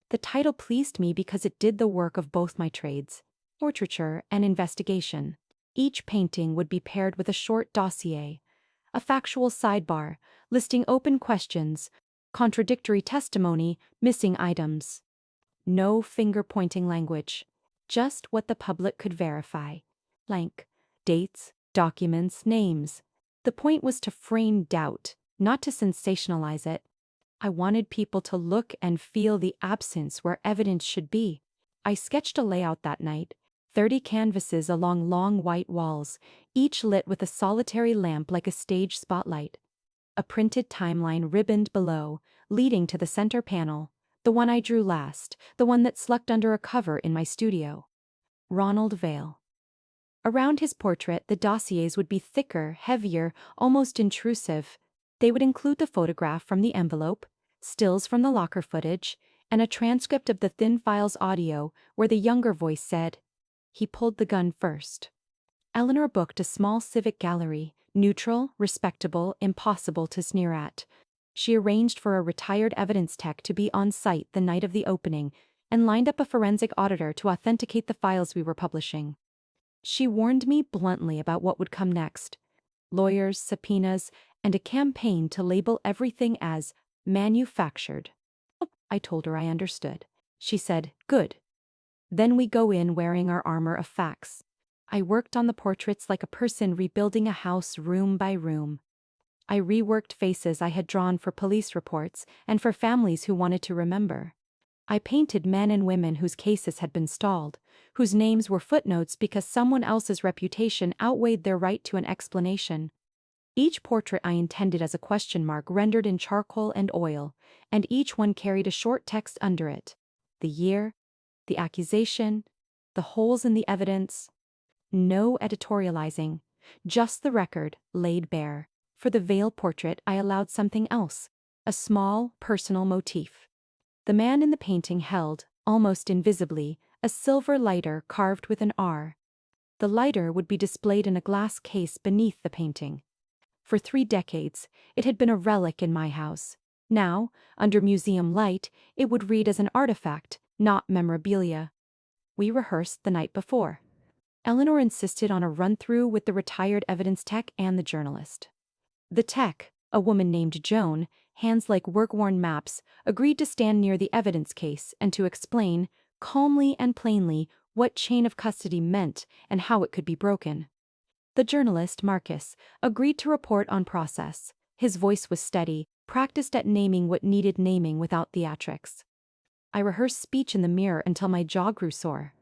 The title pleased me because it did the work of both my trades, portraiture and investigation. Each painting would be paired with a short dossier, a factual sidebar, listing open questions, contradictory testimony, missing items. No finger-pointing language, just what the public could verify. Blank. Dates, documents, names. The point was to frame doubt, not to sensationalize it. I wanted people to look and feel the absence where evidence should be. I sketched a layout that night, 30 canvases along long white walls, each lit with a solitary lamp like a stage spotlight. A printed timeline ribboned below, leading to the center panel, the one I drew last, the one that slucked under a cover in my studio. Ronald Vale. Around his portrait, the dossiers would be thicker, heavier, almost intrusive. They would include the photograph from the envelope, stills from the locker footage, and a transcript of the thin file's audio where the younger voice said, "He pulled the gun first." Eleanor booked a small civic gallery, neutral, respectable, impossible to sneer at. She arranged for a retired evidence tech to be on site the night of the opening and lined up a forensic auditor to authenticate the files we were publishing. She warned me bluntly about what would come next: lawyers, subpoenas, and a campaign to label everything as manufactured. I told her I understood. She said, "Good. Then we go in wearing our armor of facts." I worked on the portraits like a person rebuilding a house room by room. I reworked faces I had drawn for police reports and for families who wanted to remember. I painted men and women whose cases had been stalled, whose names were footnotes because someone else's reputation outweighed their right to an explanation. Each portrait I intended as a question mark rendered in charcoal and oil, and each one carried a short text under it: the year, the accusation, the holes in the evidence. No editorializing, just the record laid bare. For the Vale portrait, I allowed something else, a small, personal motif. The man in the painting held, almost invisibly, a silver lighter carved with an R. The lighter would be displayed in a glass case beneath the painting. For 3 decades, it had been a relic in my house. Now, under museum light, it would read as an artifact, not memorabilia. We rehearsed the night before. Eleanor insisted on a run-through with the retired evidence tech and the journalist. The tech, a woman named Joan, hands like work-worn maps, agreed to stand near the evidence case and to explain, calmly and plainly, what chain of custody meant and how it could be broken. The journalist, Marcus, agreed to report on process. His voice was steady, practiced at naming what needed naming without theatrics. I rehearsed speech in the mirror until my jaw grew sore.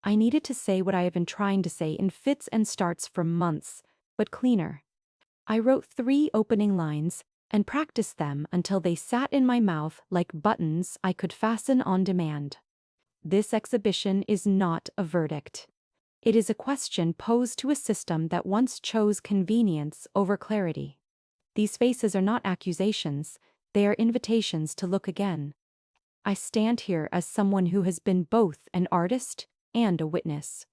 I needed to say what I had been trying to say in fits and starts for months, but cleaner. I wrote 3 opening lines and practiced them until they sat in my mouth like buttons I could fasten on demand. This exhibition is not a verdict. It is a question posed to a system that once chose convenience over clarity. These faces are not accusations, they are invitations to look again. I stand here as someone who has been both an artist and a witness.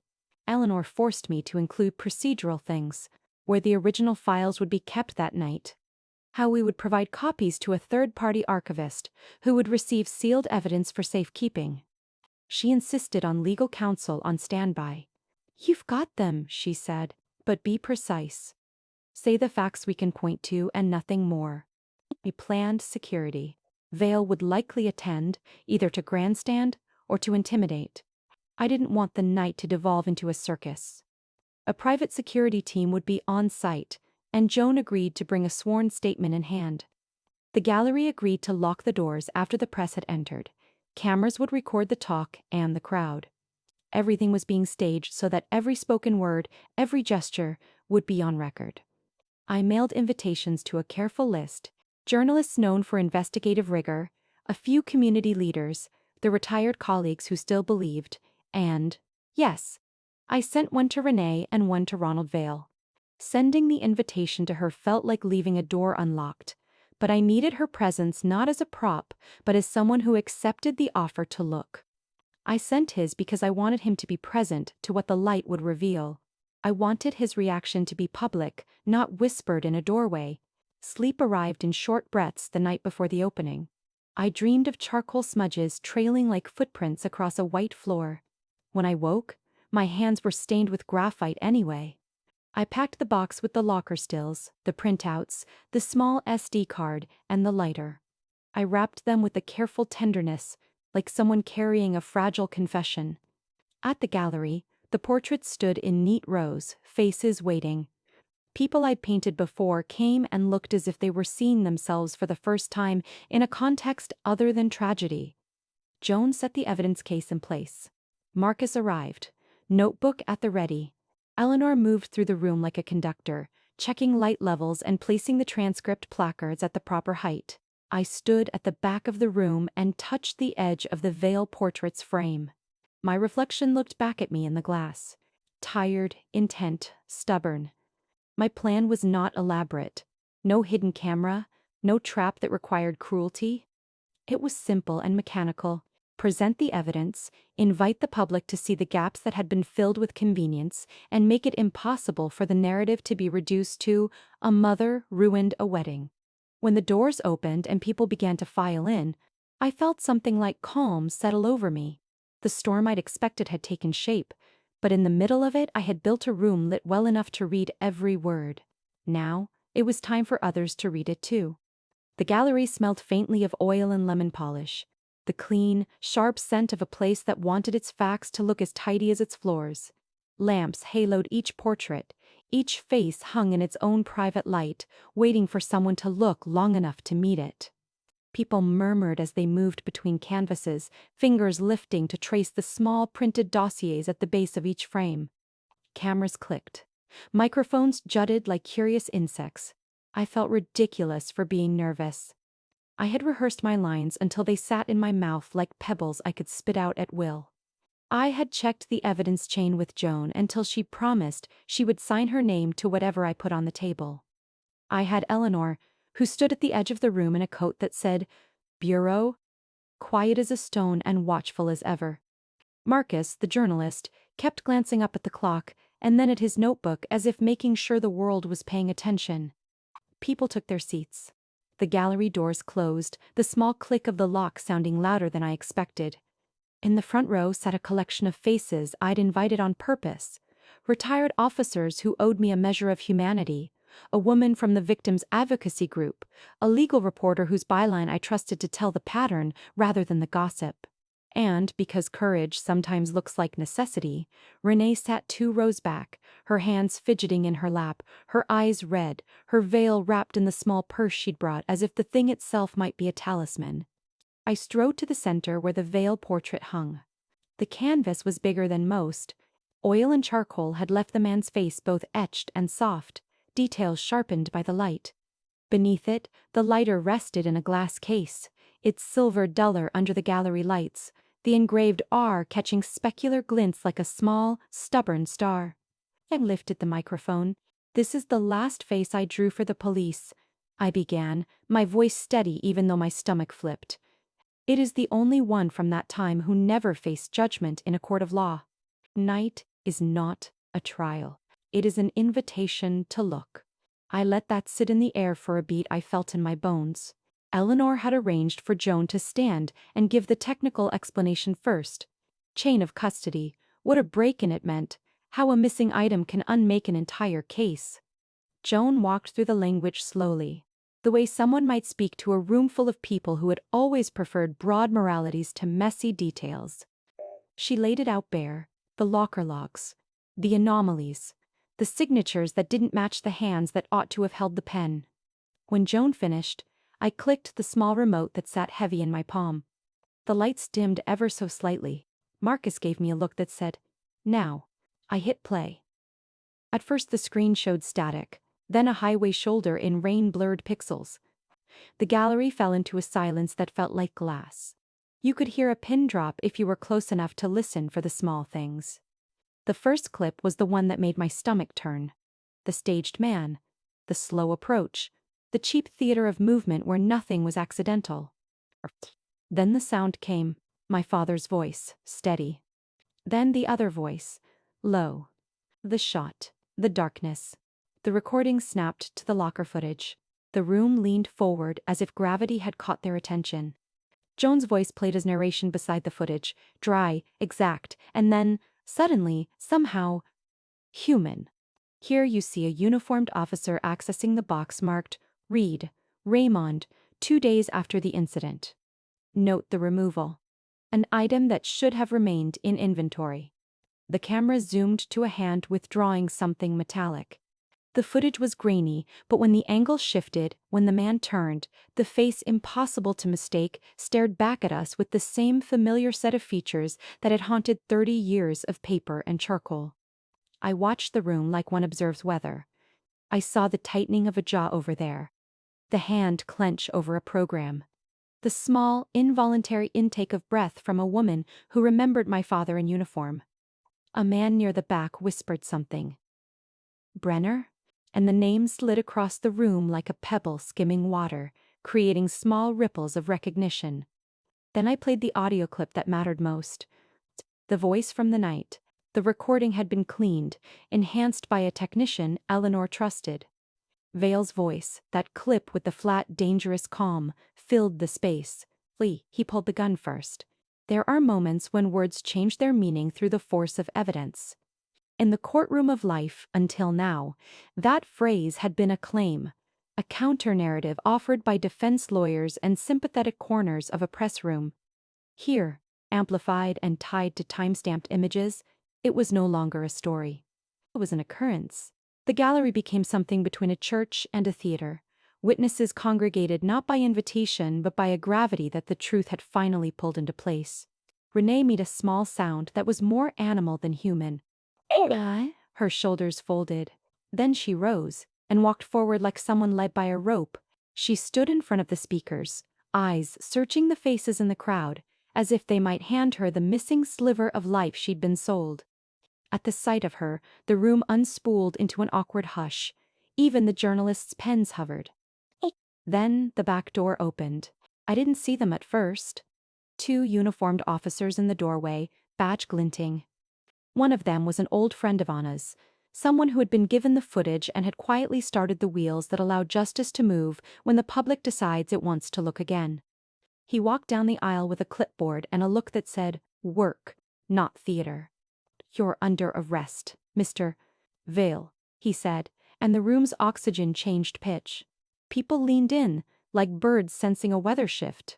Eleanor forced me to include procedural things, where the original files would be kept that night. how we would provide copies to a third-party archivist who would receive sealed evidence for safekeeping. She insisted on legal counsel on standby. "You've got them," she said, "but be precise. Say the facts we can point to and nothing more." We planned security. Vale would likely attend, either to grandstand or to intimidate. I didn't want the night to devolve into a circus. A private security team would be on site, and Joan agreed to bring a sworn statement in hand. The gallery agreed to lock the doors after the press had entered. Cameras would record the talk and the crowd. Everything was being staged so that every spoken word, every gesture, would be on record. I mailed invitations to a careful list: journalists known for investigative rigor, a few community leaders, the retired colleagues who still believed, and, yes, I sent one to Renee and one to Ronald Vale. Sending the invitation to her felt like leaving a door unlocked, but I needed her presence not as a prop, but as someone who accepted the offer to look. I sent his because I wanted him to be present to what the light would reveal. I wanted his reaction to be public, not whispered in a doorway. Sleep arrived in short breaths the night before the opening. I dreamed of charcoal smudges trailing like footprints across a white floor. When I woke, my hands were stained with graphite anyway. I packed the box with the locker stills, the printouts, the small SD card, and the lighter. I wrapped them with a careful tenderness, like someone carrying a fragile confession. At the gallery, the portraits stood in neat rows, faces waiting. People I'd painted before came and looked as if they were seeing themselves for the first time in a context other than tragedy. Joan set the evidence case in place. Marcus arrived, notebook at the ready. Eleanor moved through the room like a conductor, checking light levels and placing the transcript placards at the proper height. I stood at the back of the room and touched the edge of the Vale portrait's frame. My reflection looked back at me in the glass. Tired, intent, stubborn. My plan was not elaborate. No hidden camera, no trap that required cruelty. It was simple and mechanical. Present the evidence, invite the public to see the gaps that had been filled with convenience, and make it impossible for the narrative to be reduced to "a mother ruined a wedding." When the doors opened and people began to file in, I felt something like calm settle over me. The storm I'd expected had taken shape, but in the middle of it I had built a room lit well enough to read every word. Now, it was time for others to read it too. The gallery smelled faintly of oil and lemon polish, the clean, sharp scent of a place that wanted its facts to look as tidy as its floors. Lamps haloed each portrait, each face hung in its own private light, waiting for someone to look long enough to meet it. People murmured as they moved between canvases, fingers lifting to trace the small printed dossiers at the base of each frame. Cameras clicked. Microphones jutted like curious insects. I felt ridiculous for being nervous. I had rehearsed my lines until they sat in my mouth like pebbles I could spit out at will. I had checked the evidence chain with Joan until she promised she would sign her name to whatever I put on the table. I had Eleanor, who stood at the edge of the room in a coat that said, "Bureau," quiet as a stone and watchful as ever. Marcus, the journalist, kept glancing up at the clock and then at his notebook as if making sure the world was paying attention. People took their seats. The gallery doors closed, the small click of the lock sounding louder than I expected. In the front row sat a collection of faces I'd invited on purpose. Retired officers who owed me a measure of humanity, a woman from the victims' advocacy group, a legal reporter whose byline I trusted to tell the pattern rather than the gossip. And, because courage sometimes looks like necessity, Renee sat 2 rows back, her hands fidgeting in her lap, her eyes red, her veil wrapped in the small purse she'd brought as if the thing itself might be a talisman. I strode to the center where the Vale portrait hung. The canvas was bigger than most. Oil and charcoal had left the man's face both etched and soft, details sharpened by the light. Beneath it, the lighter rested in a glass case, its silver duller under the gallery lights, the engraved R catching specular glints like a small, stubborn star. I lifted the microphone. "This is the last face I drew for the police," I began, my voice steady even though my stomach flipped. "It is the only one from that time who never faced judgment in a court of law. Night is not a trial. It is an invitation to look." I let that sit in the air for a beat. I felt in my bones. Eleanor had arranged for Joan to stand and give the technical explanation first. Chain of custody, what a break-in it meant, how a missing item can unmake an entire case. Joan walked through the language slowly, the way someone might speak to a room full of people who had always preferred broad moralities to messy details. She laid it out bare, the locker logs, the anomalies, the signatures that didn't match the hands that ought to have held the pen. When Joan finished, I clicked the small remote that sat heavy in my palm. The lights dimmed ever so slightly. Marcus gave me a look that said, "Now." I hit play. At first the screen showed static, then a highway shoulder in rain-blurred pixels. The gallery fell into a silence that felt like glass. You could hear a pin drop if you were close enough to listen for the small things. The first clip was the one that made my stomach turn. The staged man, the slow approach, the cheap theater of movement where nothing was accidental. Then the sound came, my father's voice, steady. Then the other voice, low. The shot, the darkness. The recording snapped to the locker footage. The room leaned forward as if gravity had caught their attention. Joan's voice played as narration beside the footage, dry, exact, and then, suddenly, somehow, human. Here you see a uniformed officer accessing the box marked, Reed, Raymond, 2 days after the incident. Note the removal. An item that should have remained in inventory. The camera zoomed to a hand withdrawing something metallic. The footage was grainy, but when the angle shifted, when the man turned, the face impossible to mistake stared back at us with the same familiar set of features that had haunted 30 years of paper and charcoal. I watched the room like one observes weather. I saw the tightening of a jaw over there. The hand clench over a program. The small, involuntary intake of breath from a woman who remembered my father in uniform. A man near the back whispered something. Brenner? And the name slid across the room like a pebble skimming water, creating small ripples of recognition. Then I played the audio clip that mattered most. The voice from the night. The recording had been cleaned, enhanced by a technician Eleanor trusted. Vale's voice, that clip with the flat, dangerous calm, filled the space. Lee, he pulled the gun first. There are moments when words change their meaning through the force of evidence. In the courtroom of life, until now, that phrase had been a claim, a counter-narrative offered by defense lawyers and sympathetic corners of a press room. Here, amplified and tied to time-stamped images, it was no longer a story. It was an occurrence. The gallery became something between a church and a theater. Witnesses congregated not by invitation but by a gravity that the truth had finally pulled into place. Renee made a small sound that was more animal than human. Her shoulders folded. Then she rose and walked forward like someone led by a rope. She stood in front of the speakers, eyes searching the faces in the crowd, as if they might hand her the missing sliver of life she'd been sold. At the sight of her, the room unspooled into an awkward hush. Even the journalists' pens hovered. Then the back door opened. I didn't see them at first. 2 uniformed officers in the doorway, badge glinting. One of them was an old friend of Anna's, someone who had been given the footage and had quietly started the wheels that allow justice to move when the public decides it wants to look again. He walked down the aisle with a clipboard and a look that said, work, not theater. You're under arrest, Mr. Vale, he said, and the room's oxygen changed pitch. People leaned in, like birds sensing a weather shift.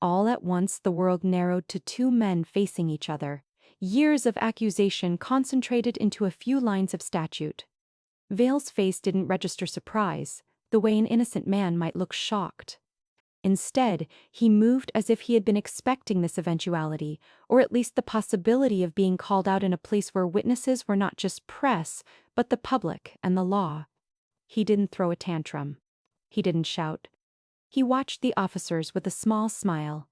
All at once the world narrowed to 2 men facing each other. Years of accusation concentrated into a few lines of statute. Vale's face didn't register surprise, the way an innocent man might look shocked. Instead, he moved as if he had been expecting this eventuality, or at least the possibility of being called out in a place where witnesses were not just press, but the public and the law. He didn't throw a tantrum. He didn't shout. He watched the officers with a small smile,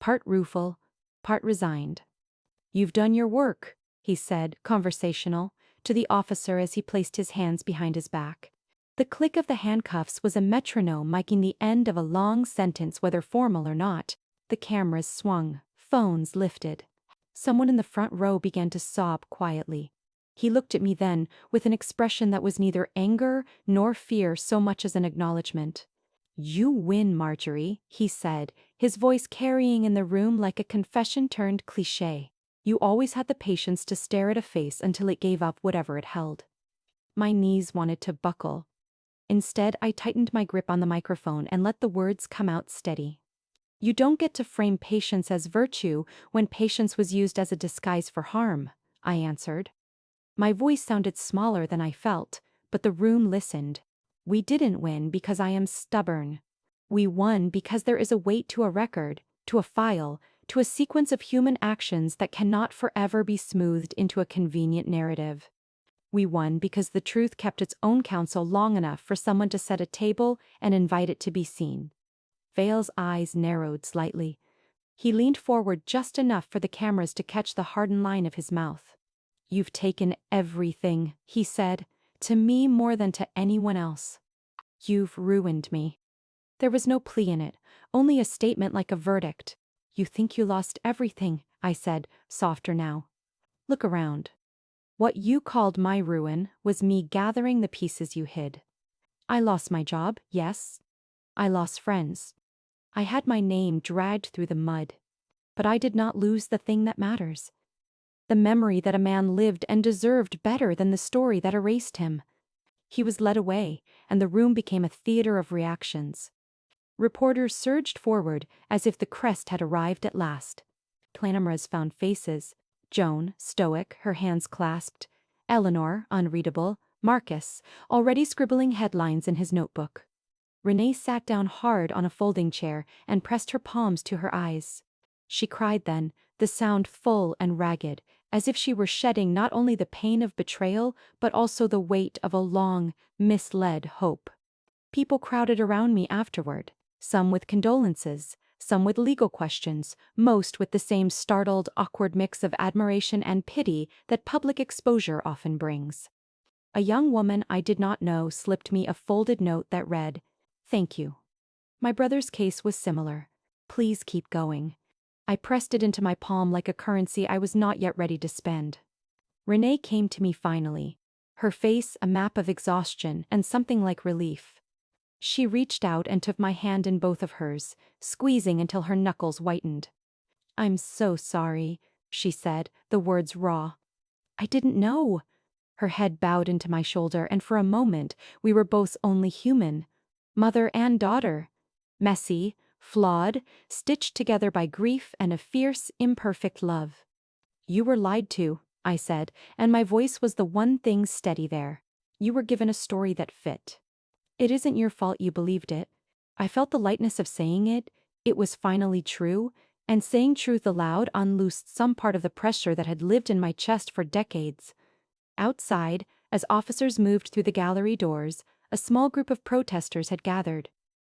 part rueful, part resigned. You've done your work, he said, conversational, to the officer as he placed his hands behind his back. The click of the handcuffs was a metronome marking the end of a long sentence, whether formal or not. The cameras swung, phones lifted. Someone in the front row began to sob quietly. He looked at me then, with an expression that was neither anger nor fear so much as an acknowledgement. "You win, Marjorie," he said, his voice carrying in the room like a confession turned cliché. "You always had the patience to stare at a face until it gave up whatever it held." My knees wanted to buckle. Instead, I tightened my grip on the microphone and let the words come out steady. "You don't get to frame patience as virtue when patience was used as a disguise for harm," I answered. My voice sounded smaller than I felt, but the room listened. "We didn't win because I am stubborn. We won because there is a weight to a record, to a file, to a sequence of human actions that cannot forever be smoothed into a convenient narrative. We won because the truth kept its own counsel long enough for someone to set a table and invite it to be seen." Vale's eyes narrowed slightly. He leaned forward just enough for the cameras to catch the hardened line of his mouth. "You've taken everything," he said, "to me more than to anyone else. You've ruined me." There was no plea in it, only a statement like a verdict. "You think you lost everything," I said, softer now. "Look around. What you called my ruin was me gathering the pieces you hid. I lost my job, yes. I lost friends. I had my name dragged through the mud. But I did not lose the thing that matters. The memory that a man lived and deserved better than the story that erased him." He was led away, and the room became a theater of reactions. Reporters surged forward as if the crest had arrived at last. Cameras found faces. Joan, stoic, her hands clasped. Eleanor, unreadable. Marcus, already scribbling headlines in his notebook. Renee sat down hard on a folding chair and pressed her palms to her eyes. She cried then, the sound full and ragged, as if she were shedding not only the pain of betrayal, but also the weight of a long, misled hope. People crowded around me afterward, some with condolences, some with legal questions, most with the same startled, awkward mix of admiration and pity that public exposure often brings. A young woman I did not know slipped me a folded note that read, "Thank you. My brother's case was similar. Please keep going." I pressed it into my palm like a currency I was not yet ready to spend. Renee came to me finally, her face a map of exhaustion and something like relief. She reached out and took my hand in both of hers, squeezing until her knuckles whitened. "I'm so sorry," she said, the words raw. "I didn't know." Her head bowed into my shoulder, and for a moment we were both only human. Mother and daughter. Messy, flawed, stitched together by grief and a fierce, imperfect love. "You were lied to," I said, and my voice was the one thing steady there. "You were given a story that fit. It isn't your fault you believed it." I felt the lightness of saying it. It was finally true, and saying truth aloud unloosed some part of the pressure that had lived in my chest for decades. Outside, as officers moved through the gallery doors, a small group of protesters had gathered.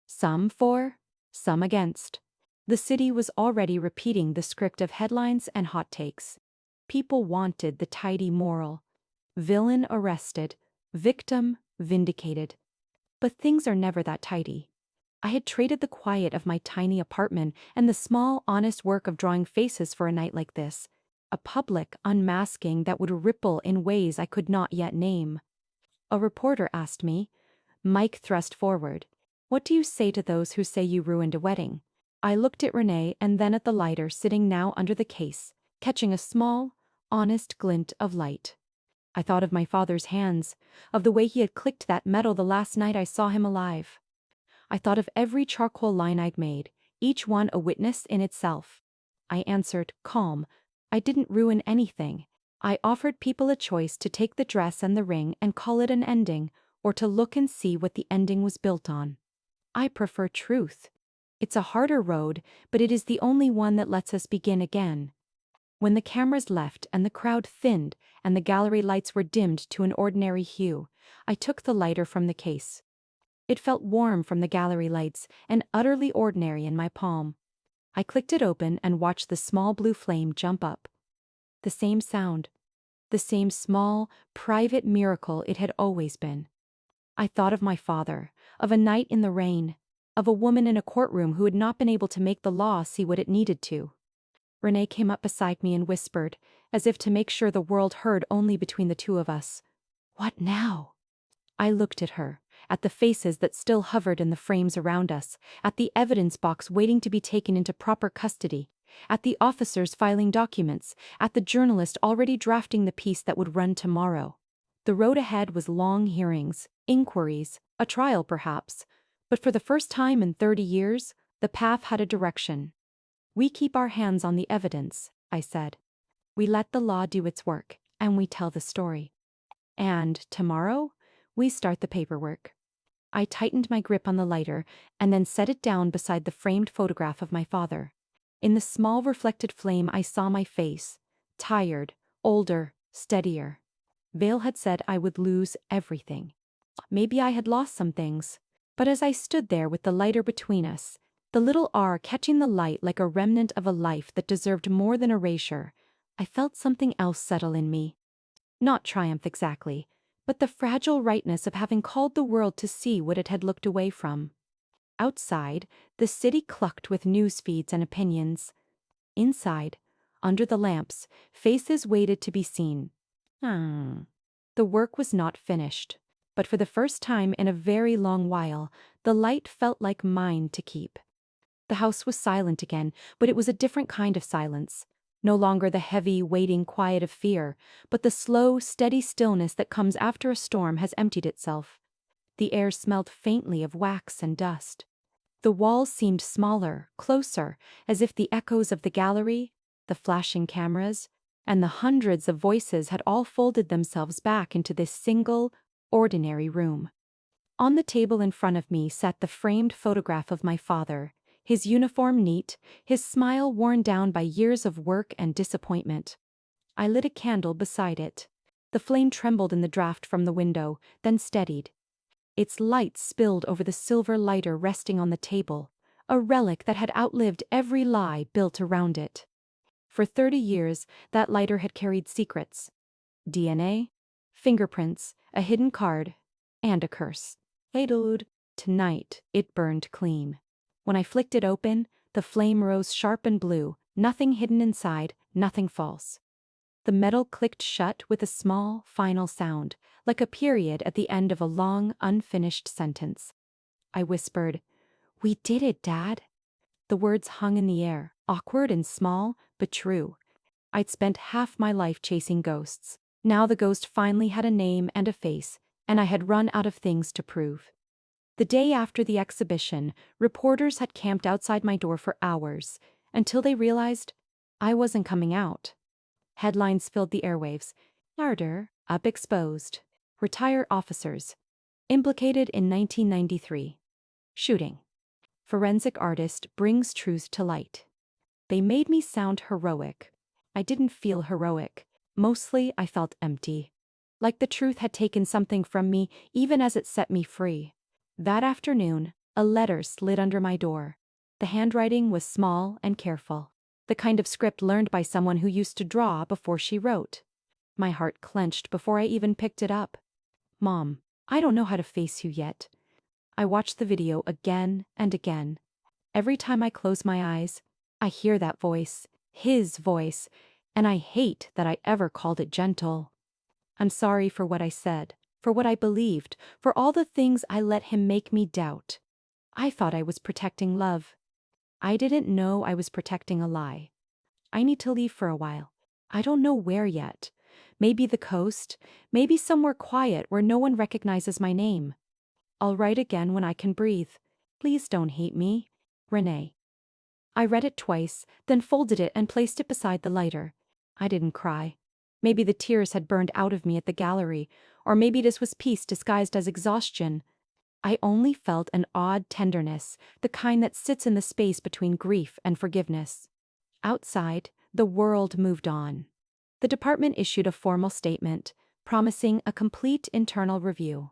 Some for, some against. The city was already repeating the script of headlines and hot takes. People wanted the tidy moral. Villain arrested, victim vindicated. But things are never that tidy. I had traded the quiet of my tiny apartment and the small, honest work of drawing faces for a night like this. A public unmasking that would ripple in ways I could not yet name. A reporter asked me. Mike thrust forward. "What do you say to those who say you ruined a wedding?" I looked at Renee and then at the lighter sitting now under the case, catching a small, honest glint of light. I thought of my father's hands, of the way he had clicked that metal the last night I saw him alive. I thought of every charcoal line I'd made, each one a witness in itself. I answered, calm, I didn't ruin anything. I offered people a choice to take the dress and the ring and call it an ending, or to look and see what the ending was built on. I prefer truth. It's a harder road, but it is the only one that lets us begin again. When the cameras left and the crowd thinned and the gallery lights were dimmed to an ordinary hue, I took the lighter from the case. It felt warm from the gallery lights and utterly ordinary in my palm. I clicked it open and watched the small blue flame jump up. The same sound. The same small, private miracle it had always been. I thought of my father, of a night in the rain, of a woman in a courtroom who had not been able to make the law see what it needed to. Renee came up beside me and whispered, as if to make sure the world heard only between the two of us. What now? I looked at her, at the faces that still hovered in the frames around us, at the evidence box waiting to be taken into proper custody, at the officers filing documents, at the journalist already drafting the piece that would run tomorrow. The road ahead was long hearings, inquiries, a trial perhaps, but for the first time in 30 years, the path had a direction. We keep our hands on the evidence, I said. We let the law do its work, and we tell the story. And tomorrow, we start the paperwork. I tightened my grip on the lighter and then set it down beside the framed photograph of my father. In the small reflected flame I saw my face, tired, older, steadier. Vale had said I would lose everything. Maybe I had lost some things, but as I stood there with the lighter between us, the little R catching the light like a remnant of a life that deserved more than erasure, I felt something else settle in me. Not triumph exactly, but the fragile rightness of having called the world to see what it had looked away from. Outside, the city clucked with news feeds and opinions. Inside, under the lamps, faces waited to be seen. The work was not finished, but for the first time in a very long while, the light felt like mine to keep. The house was silent again, but it was a different kind of silence. No longer the heavy, waiting quiet of fear, but the slow, steady stillness that comes after a storm has emptied itself. The air smelled faintly of wax and dust. The walls seemed smaller, closer, as if the echoes of the gallery, the flashing cameras, and the hundreds of voices had all folded themselves back into this single, ordinary room. On the table in front of me sat the framed photograph of my father, his uniform neat, his smile worn down by years of work and disappointment. I lit a candle beside it. The flame trembled in the draft from the window, then steadied. Its light spilled over the silver lighter resting on the table, a relic that had outlived every lie built around it. For 30 years, that lighter had carried secrets. DNA, fingerprints, a hidden card, and a curse. Hey dude. Tonight, it burned clean. When I flicked it open, the flame rose sharp and blue, nothing hidden inside, nothing false. The metal clicked shut with a small, final sound, like a period at the end of a long, unfinished sentence. I whispered, "We did it, Dad." The words hung in the air, awkward and small, but true. I'd spent half my life chasing ghosts. Now the ghost finally had a name and a face, and I had run out of things to prove. The day after the exhibition, reporters had camped outside my door for hours, until they realized I wasn't coming out. Headlines filled the airwaves. Murder, up exposed. Retired officers. Implicated in 1993. Shooting. Forensic artist brings truth to light. They made me sound heroic. I didn't feel heroic. Mostly, I felt empty. Like the truth had taken something from me, even as it set me free. That afternoon, a letter slid under my door. The handwriting was small and careful. The kind of script learned by someone who used to draw before she wrote. My heart clenched before I even picked it up. Mom, I don't know how to face you yet. I watched the video again and again. Every time I close my eyes, I hear that voice, his voice, and I hate that I ever called it gentle. I'm sorry for what I said, for what I believed, for all the things I let him make me doubt. I thought I was protecting love. I didn't know I was protecting a lie. I need to leave for a while. I don't know where yet. Maybe the coast, maybe somewhere quiet where no one recognizes my name. I'll write again when I can breathe. Please don't hate me. Renee. I read it twice, then folded it and placed it beside the lighter. I didn't cry. Maybe the tears had burned out of me at the gallery, or maybe this was peace disguised as exhaustion. I only felt an odd tenderness, the kind that sits in the space between grief and forgiveness. Outside, the world moved on. The department issued a formal statement, promising a complete internal review.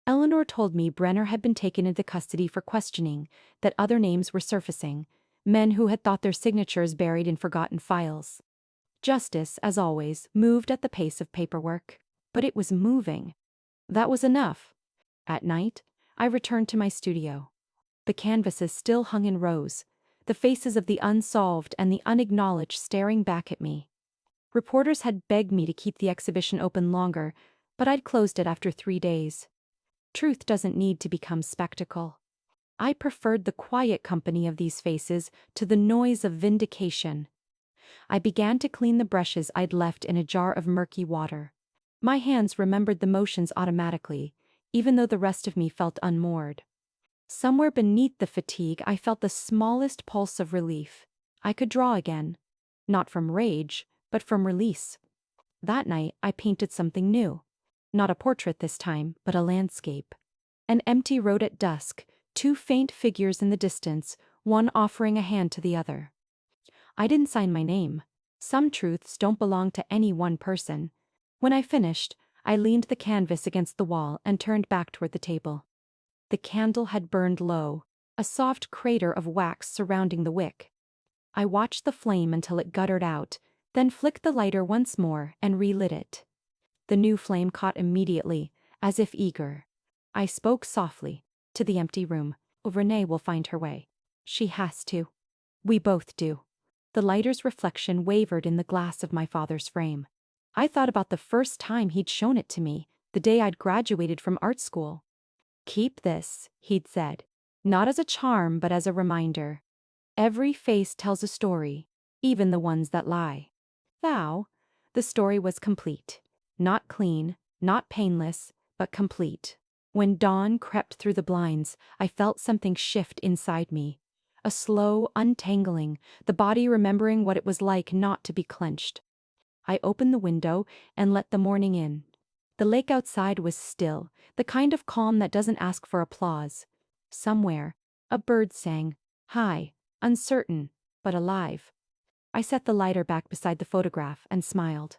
Eleanor told me Brenner had been taken into custody for questioning, that other names were surfacing, men who had thought their signatures buried in forgotten files. Justice, as always, moved at the pace of paperwork, but it was moving. That was enough. At night, I returned to my studio. The canvases still hung in rows. the faces of the unsolved and the unacknowledged staring back at me. Reporters had begged me to keep the exhibition open longer, but I'd closed it after 3 days. Truth doesn't need to become spectacle. I preferred the quiet company of these faces to the noise of vindication. I began to clean the brushes I'd left in a jar of murky water. My hands remembered the motions automatically, even though the rest of me felt unmoored. Somewhere beneath the fatigue, I felt the smallest pulse of relief. I could draw again. Not from rage, but from release. That night, I painted something new. Not a portrait this time, but a landscape. An empty road at dusk, 2 faint figures in the distance, one offering a hand to the other. I didn't sign my name. Some truths don't belong to any one person. When I finished, I leaned the canvas against the wall and turned back toward the table. The candle had burned low, a soft crater of wax surrounding the wick. I watched the flame until it guttered out, then flicked the lighter once more and relit it. The new flame caught immediately, as if eager. I spoke softly, to the empty room. Renee will find her way. She has to. We both do. The lighter's reflection wavered in the glass of my father's frame. I thought about the first time he'd shown it to me, the day I'd graduated from art school. Keep this, he'd said. Not as a charm, but as a reminder. Every face tells a story, even the ones that lie. Now, the story was complete. Not clean, not painless, but complete. When dawn crept through the blinds, I felt something shift inside me. A slow untangling, the body remembering what it was like not to be clenched. I opened the window and let the morning in. The lake outside was still, the kind of calm that doesn't ask for applause. Somewhere, a bird sang, high, uncertain, but alive. I set the lighter back beside the photograph and smiled.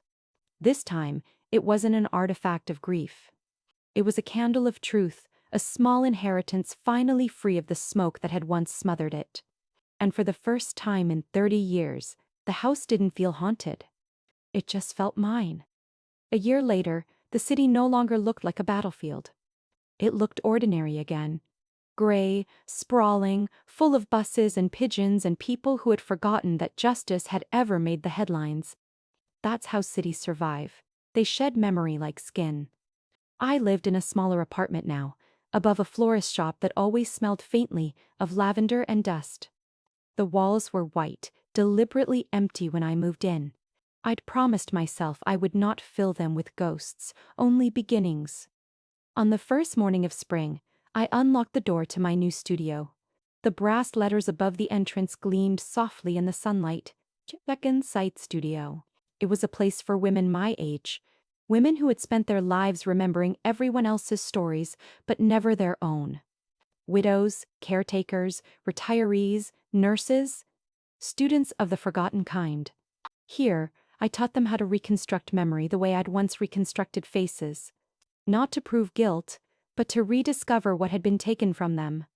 This time, it wasn't an artifact of grief. It was a candle of truth, a small inheritance finally free of the smoke that had once smothered it. And for the first time in 30 years, the house didn't feel haunted. It just felt mine. A year later, the city no longer looked like a battlefield. It looked ordinary again. Gray, sprawling, full of buses and pigeons and people who had forgotten that justice had ever made the headlines. That's how cities survive. They shed memory like skin. I lived in a smaller apartment now, above a florist shop that always smelled faintly of lavender and dust. The walls were white, deliberately empty when I moved in. I'd promised myself I would not fill them with ghosts, only beginnings. On the first morning of spring, I unlocked the door to my new studio. The brass letters above the entrance gleamed softly in the sunlight. Second Sight Studio. It was a place for women my age. Women who had spent their lives remembering everyone else's stories, but never their own. Widows, caretakers, retirees, nurses, students of the forgotten kind. Here, I taught them how to reconstruct memory the way I'd once reconstructed faces. Not to prove guilt, but to rediscover what had been taken from them.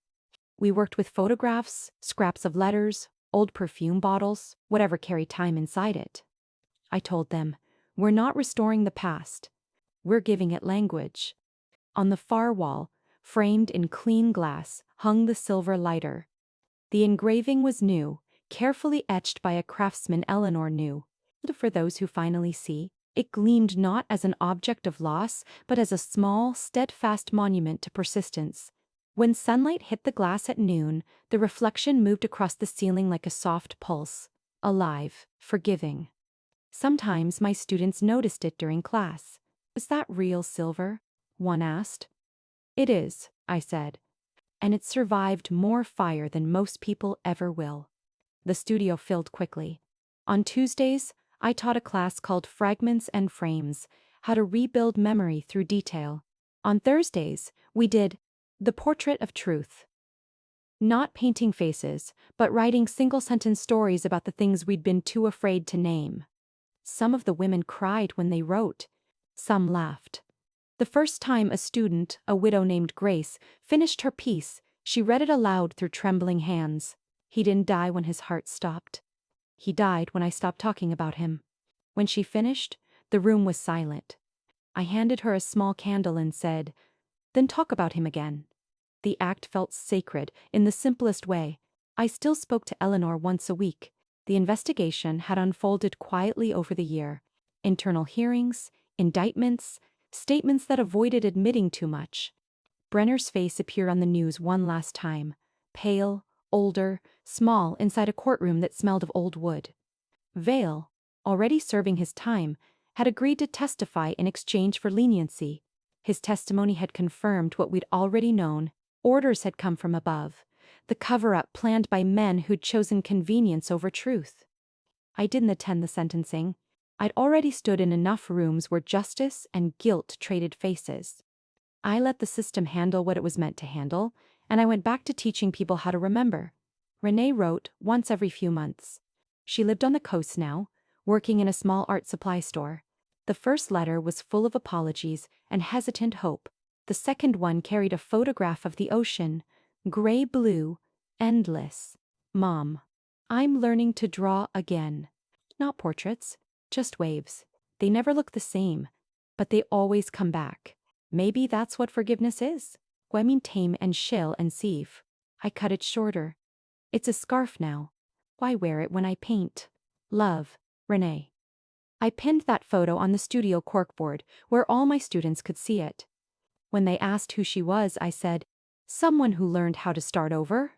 We worked with photographs, scraps of letters, old perfume bottles, whatever carried time inside it. I told them, we're not restoring the past. We're giving it language. On the far wall, framed in clean glass, hung the silver lighter. The engraving was new, carefully etched by a craftsman Eleanor knew. For those who finally see, it gleamed not as an object of loss, but as a small, steadfast monument to persistence. When sunlight hit the glass at noon, the reflection moved across the ceiling like a soft pulse, alive, forgiving. Sometimes my students noticed it during class. "Is that real silver?" one asked. "It is," I said. And it survived more fire than most people ever will. The studio filled quickly. On Tuesdays, I taught a class called Fragments and Frames, how to rebuild memory through detail. On Thursdays, we did The Portrait of Truth. Not painting faces, but writing single-sentence stories about the things we'd been too afraid to name. Some of the women cried when they wrote. Some laughed. The first time a student, a widow named Grace, finished her piece, she read it aloud through trembling hands. He didn't die when his heart stopped. He died when I stopped talking about him. When she finished, the room was silent. I handed her a small candle and said, "Then talk about him again." The act felt sacred in the simplest way. I still spoke to Eleanor once a week. The investigation had unfolded quietly over the year. Internal hearings, indictments, statements that avoided admitting too much. Brenner's face appeared on the news one last time. Pale, older, small, inside a courtroom that smelled of old wood. Vale, already serving his time, had agreed to testify in exchange for leniency. His testimony had confirmed what we'd already known. Orders had come from above. The cover-up planned by men who'd chosen convenience over truth. I didn't attend the sentencing. I'd already stood in enough rooms where justice and guilt traded faces. I let the system handle what it was meant to handle, and I went back to teaching people how to remember. Renee wrote once every few months. She lived on the coast now, working in a small art supply store. The first letter was full of apologies and hesitant hope. The second one carried a photograph of the ocean, gray-blue, endless. Mom, I'm learning to draw again. Not portraits, just waves. They never look the same, but they always come back. Maybe that's what forgiveness is. Gwemin tame and shill and sieve. I cut it shorter. It's a scarf now. Why wear it when I paint? Love, Renee. I pinned that photo on the studio corkboard where all my students could see it. When they asked who she was, I said, someone who learned how to start over.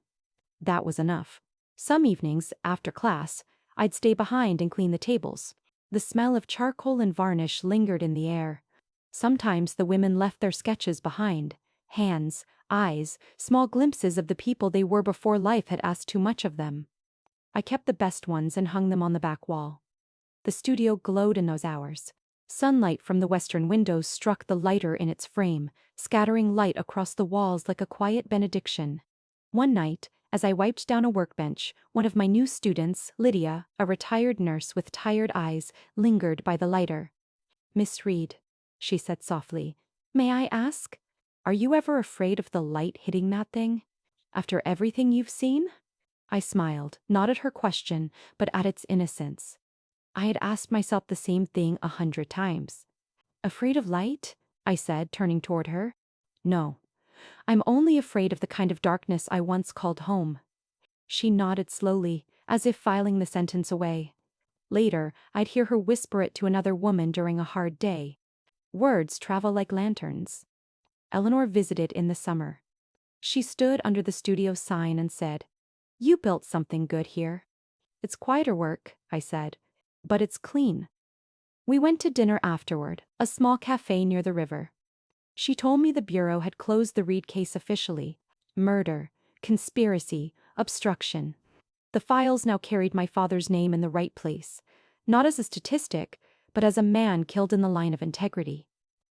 That was enough. Some evenings, after class, I'd stay behind and clean the tables. The smell of charcoal and varnish lingered in the air. Sometimes the women left their sketches behind. Hands, eyes, small glimpses of the people they were before life had asked too much of them. I kept the best ones and hung them on the back wall. The studio glowed in those hours. Sunlight from the western windows struck the lighter in its frame, scattering light across the walls like a quiet benediction. One night, as I wiped down a workbench, one of my new students, Lydia, a retired nurse with tired eyes, lingered by the lighter. Miss Reed, she said softly, may I ask, are you ever afraid of the light hitting that thing? After everything you've seen? I smiled, not at her question, but at its innocence. I had asked myself the same thing 100 times. Afraid of light? I said, turning toward her. No. I'm only afraid of the kind of darkness I once called home. She nodded slowly, as if filing the sentence away. Later, I'd hear her whisper it to another woman during a hard day. Words travel like lanterns. Eleanor visited in the summer. She stood under the studio sign and said, you built something good here. It's quieter work, I said, but it's clean. We went to dinner afterward, a small cafe near the river. She told me the bureau had closed the Reed case officially. Murder, conspiracy, obstruction. The files now carried my father's name in the right place, not as a statistic, but as a man killed in the line of integrity.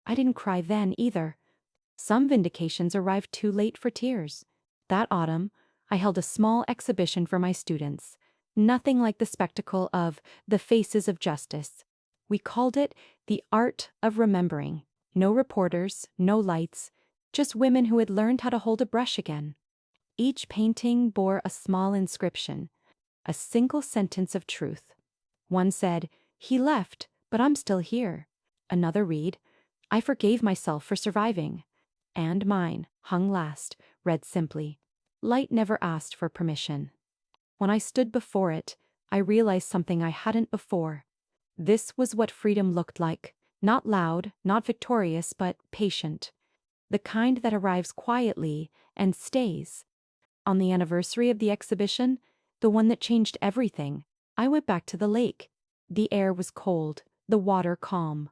I didn't cry then either. Some vindications arrived too late for tears. That autumn, I held a small exhibition for my students. Nothing like the spectacle of the faces of justice. We called it the art of remembering. No reporters, no lights, just women who had learned how to hold a brush again. Each painting bore a small inscription, a single sentence of truth. One said, he left, but I'm still here. Another read, I forgave myself for surviving. And mine, hung last, read simply, light never asked for permission. When I stood before it, I realized something I hadn't before. This was what freedom looked like, not loud, not victorious, but patient. The kind that arrives quietly and stays. On the anniversary of the exhibition, the one that changed everything, I went back to the lake. The air was cold, the water calm.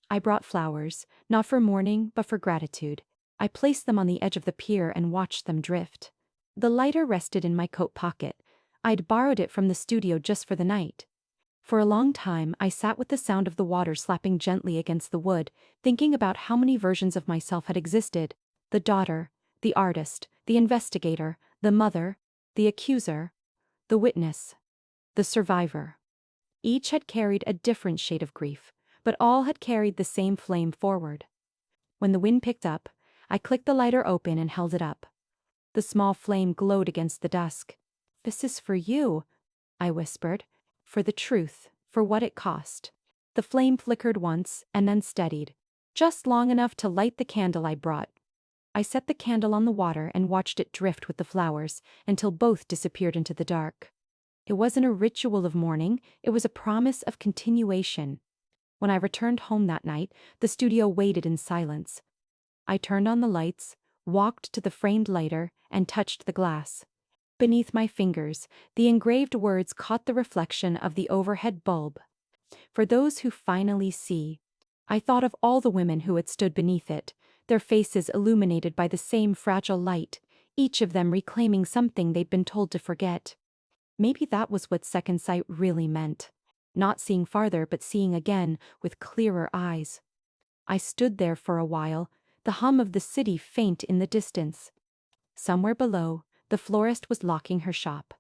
I brought flowers, not for mourning, but for gratitude. I placed them on the edge of the pier and watched them drift. The lighter rested in my coat pocket. I'd borrowed it from the studio just for the night. For a long time, I sat with the sound of the water slapping gently against the wood, thinking about how many versions of myself had existed. The daughter, the artist, the investigator, the mother, the accuser, the witness, the survivor. Each had carried a different shade of grief, but all had carried the same flame forward. When the wind picked up, I clicked the lighter open and held it up. The small flame glowed against the dusk. This is for you, I whispered, for the truth, for what it cost. The flame flickered once and then steadied, just long enough to light the candle I brought. I set the candle on the water and watched it drift with the flowers until both disappeared into the dark. It wasn't a ritual of mourning, it was a promise of continuation. When I returned home that night, the studio waited in silence. I turned on the lights, walked to the framed lighter, and touched the glass. Beneath my fingers, the engraved words caught the reflection of the overhead bulb. For those who finally see. I thought of all the women who had stood beneath it, their faces illuminated by the same fragile light, each of them reclaiming something they'd been told to forget. Maybe that was what second sight really meant. Not seeing farther but seeing again, with clearer eyes. I stood there for a while, the hum of the city faint in the distance. Somewhere below, the florist was locking her shop.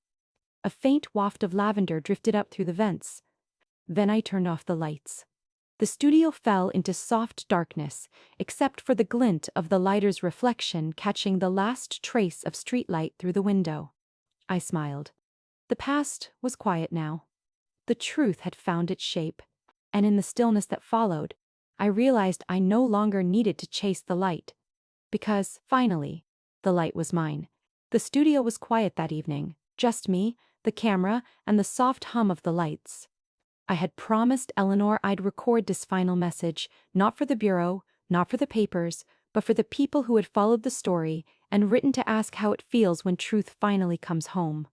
A faint waft of lavender drifted up through the vents. Then I turned off the lights. The studio fell into soft darkness, except for the glint of the lighter's reflection catching the last trace of streetlight through the window. I smiled. The past was quiet now. The truth had found its shape, and in the stillness that followed, I realized I no longer needed to chase the light. Because, finally, the light was mine. The studio was quiet that evening, just me, the camera, and the soft hum of the lights. I had promised Eleanor I'd record this final message, not for the bureau, not for the papers, but for the people who had followed the story and written to ask how it feels when truth finally comes home.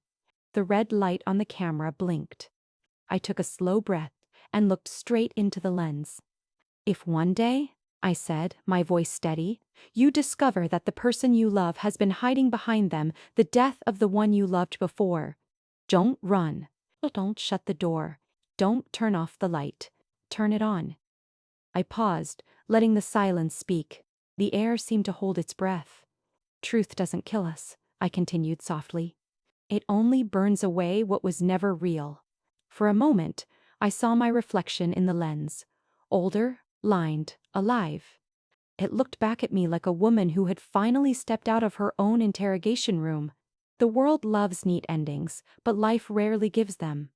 The red light on the camera blinked. I took a slow breath and looked straight into the lens. If one day, I said, my voice steady, you discover that the person you love has been hiding behind them the death of the one you loved before, don't run. Don't shut the door. Don't turn off the light. Turn it on. I paused, letting the silence speak. The air seemed to hold its breath. Truth doesn't kill us, I continued softly. It only burns away what was never real. For a moment, I saw my reflection in the lens. Older, lined, alive. It looked back at me like a woman who had finally stepped out of her own interrogation room. The world loves neat endings, but life rarely gives them.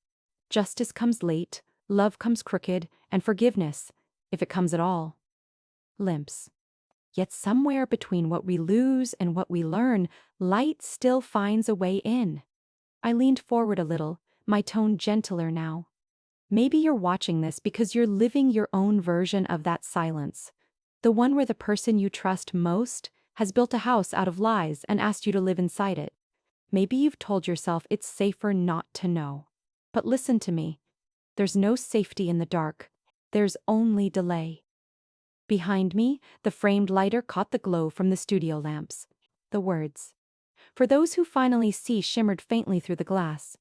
Justice comes late, love comes crooked, and forgiveness, if it comes at all, limps. Yet somewhere between what we lose and what we learn, light still finds a way in. I leaned forward a little, my tone gentler now. Maybe you're watching this because you're living your own version of that silence. The one where the person you trust most has built a house out of lies and asked you to live inside it. Maybe you've told yourself it's safer not to know. But listen to me. There's no safety in the dark. There's only delay. Behind me, the framed lighter caught the glow from the studio lamps. The words, "For those who finally see," shimmered faintly through the glass.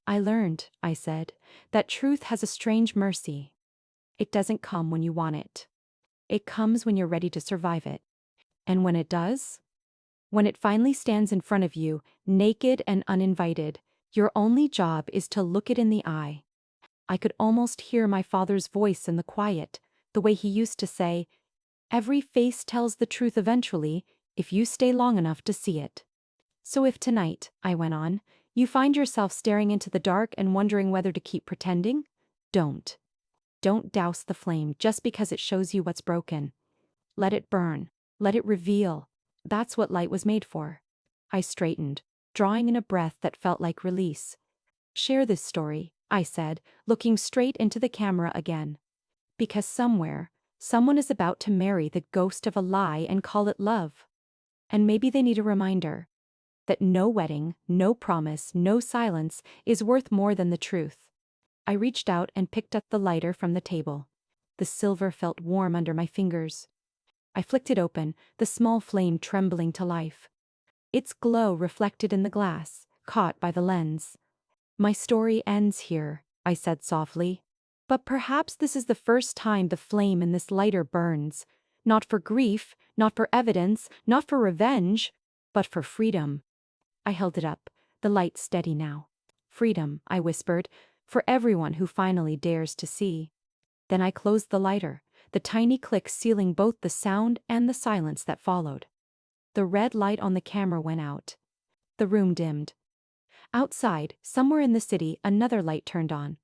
I learned, I said, that truth has a strange mercy. It doesn't come when you want it. It comes when you're ready to survive it. And when it does, when it finally stands in front of you, naked and uninvited, your only job is to look it in the eye. I could almost hear my father's voice in the quiet, the way he used to say, "Every face tells the truth eventually, if you stay long enough to see it." So if tonight, I went on, you find yourself staring into the dark and wondering whether to keep pretending, don't. Don't douse the flame just because it shows you what's broken. Let it burn. Let it reveal. That's what light was made for. I straightened, drawing in a breath that felt like release. Share this story, I said, looking straight into the camera again. Because somewhere, someone is about to marry the ghost of a lie and call it love. And maybe they need a reminder that no wedding, no promise, no silence is worth more than the truth. I reached out and picked up the lighter from the table. The silver felt warm under my fingers. I flicked it open, the small flame trembling to life. Its glow reflected in the glass, caught by the lens. My story ends here, I said softly. But perhaps this is the first time the flame in this lighter burns. Not for grief, not for evidence, not for revenge, but for freedom. I held it up, the light steady now. Freedom, I whispered, for everyone who finally dares to see. Then I closed the lighter, the tiny click sealing both the sound and the silence that followed. The red light on the camera went out. The room dimmed. Outside, somewhere in the city, another light turned on.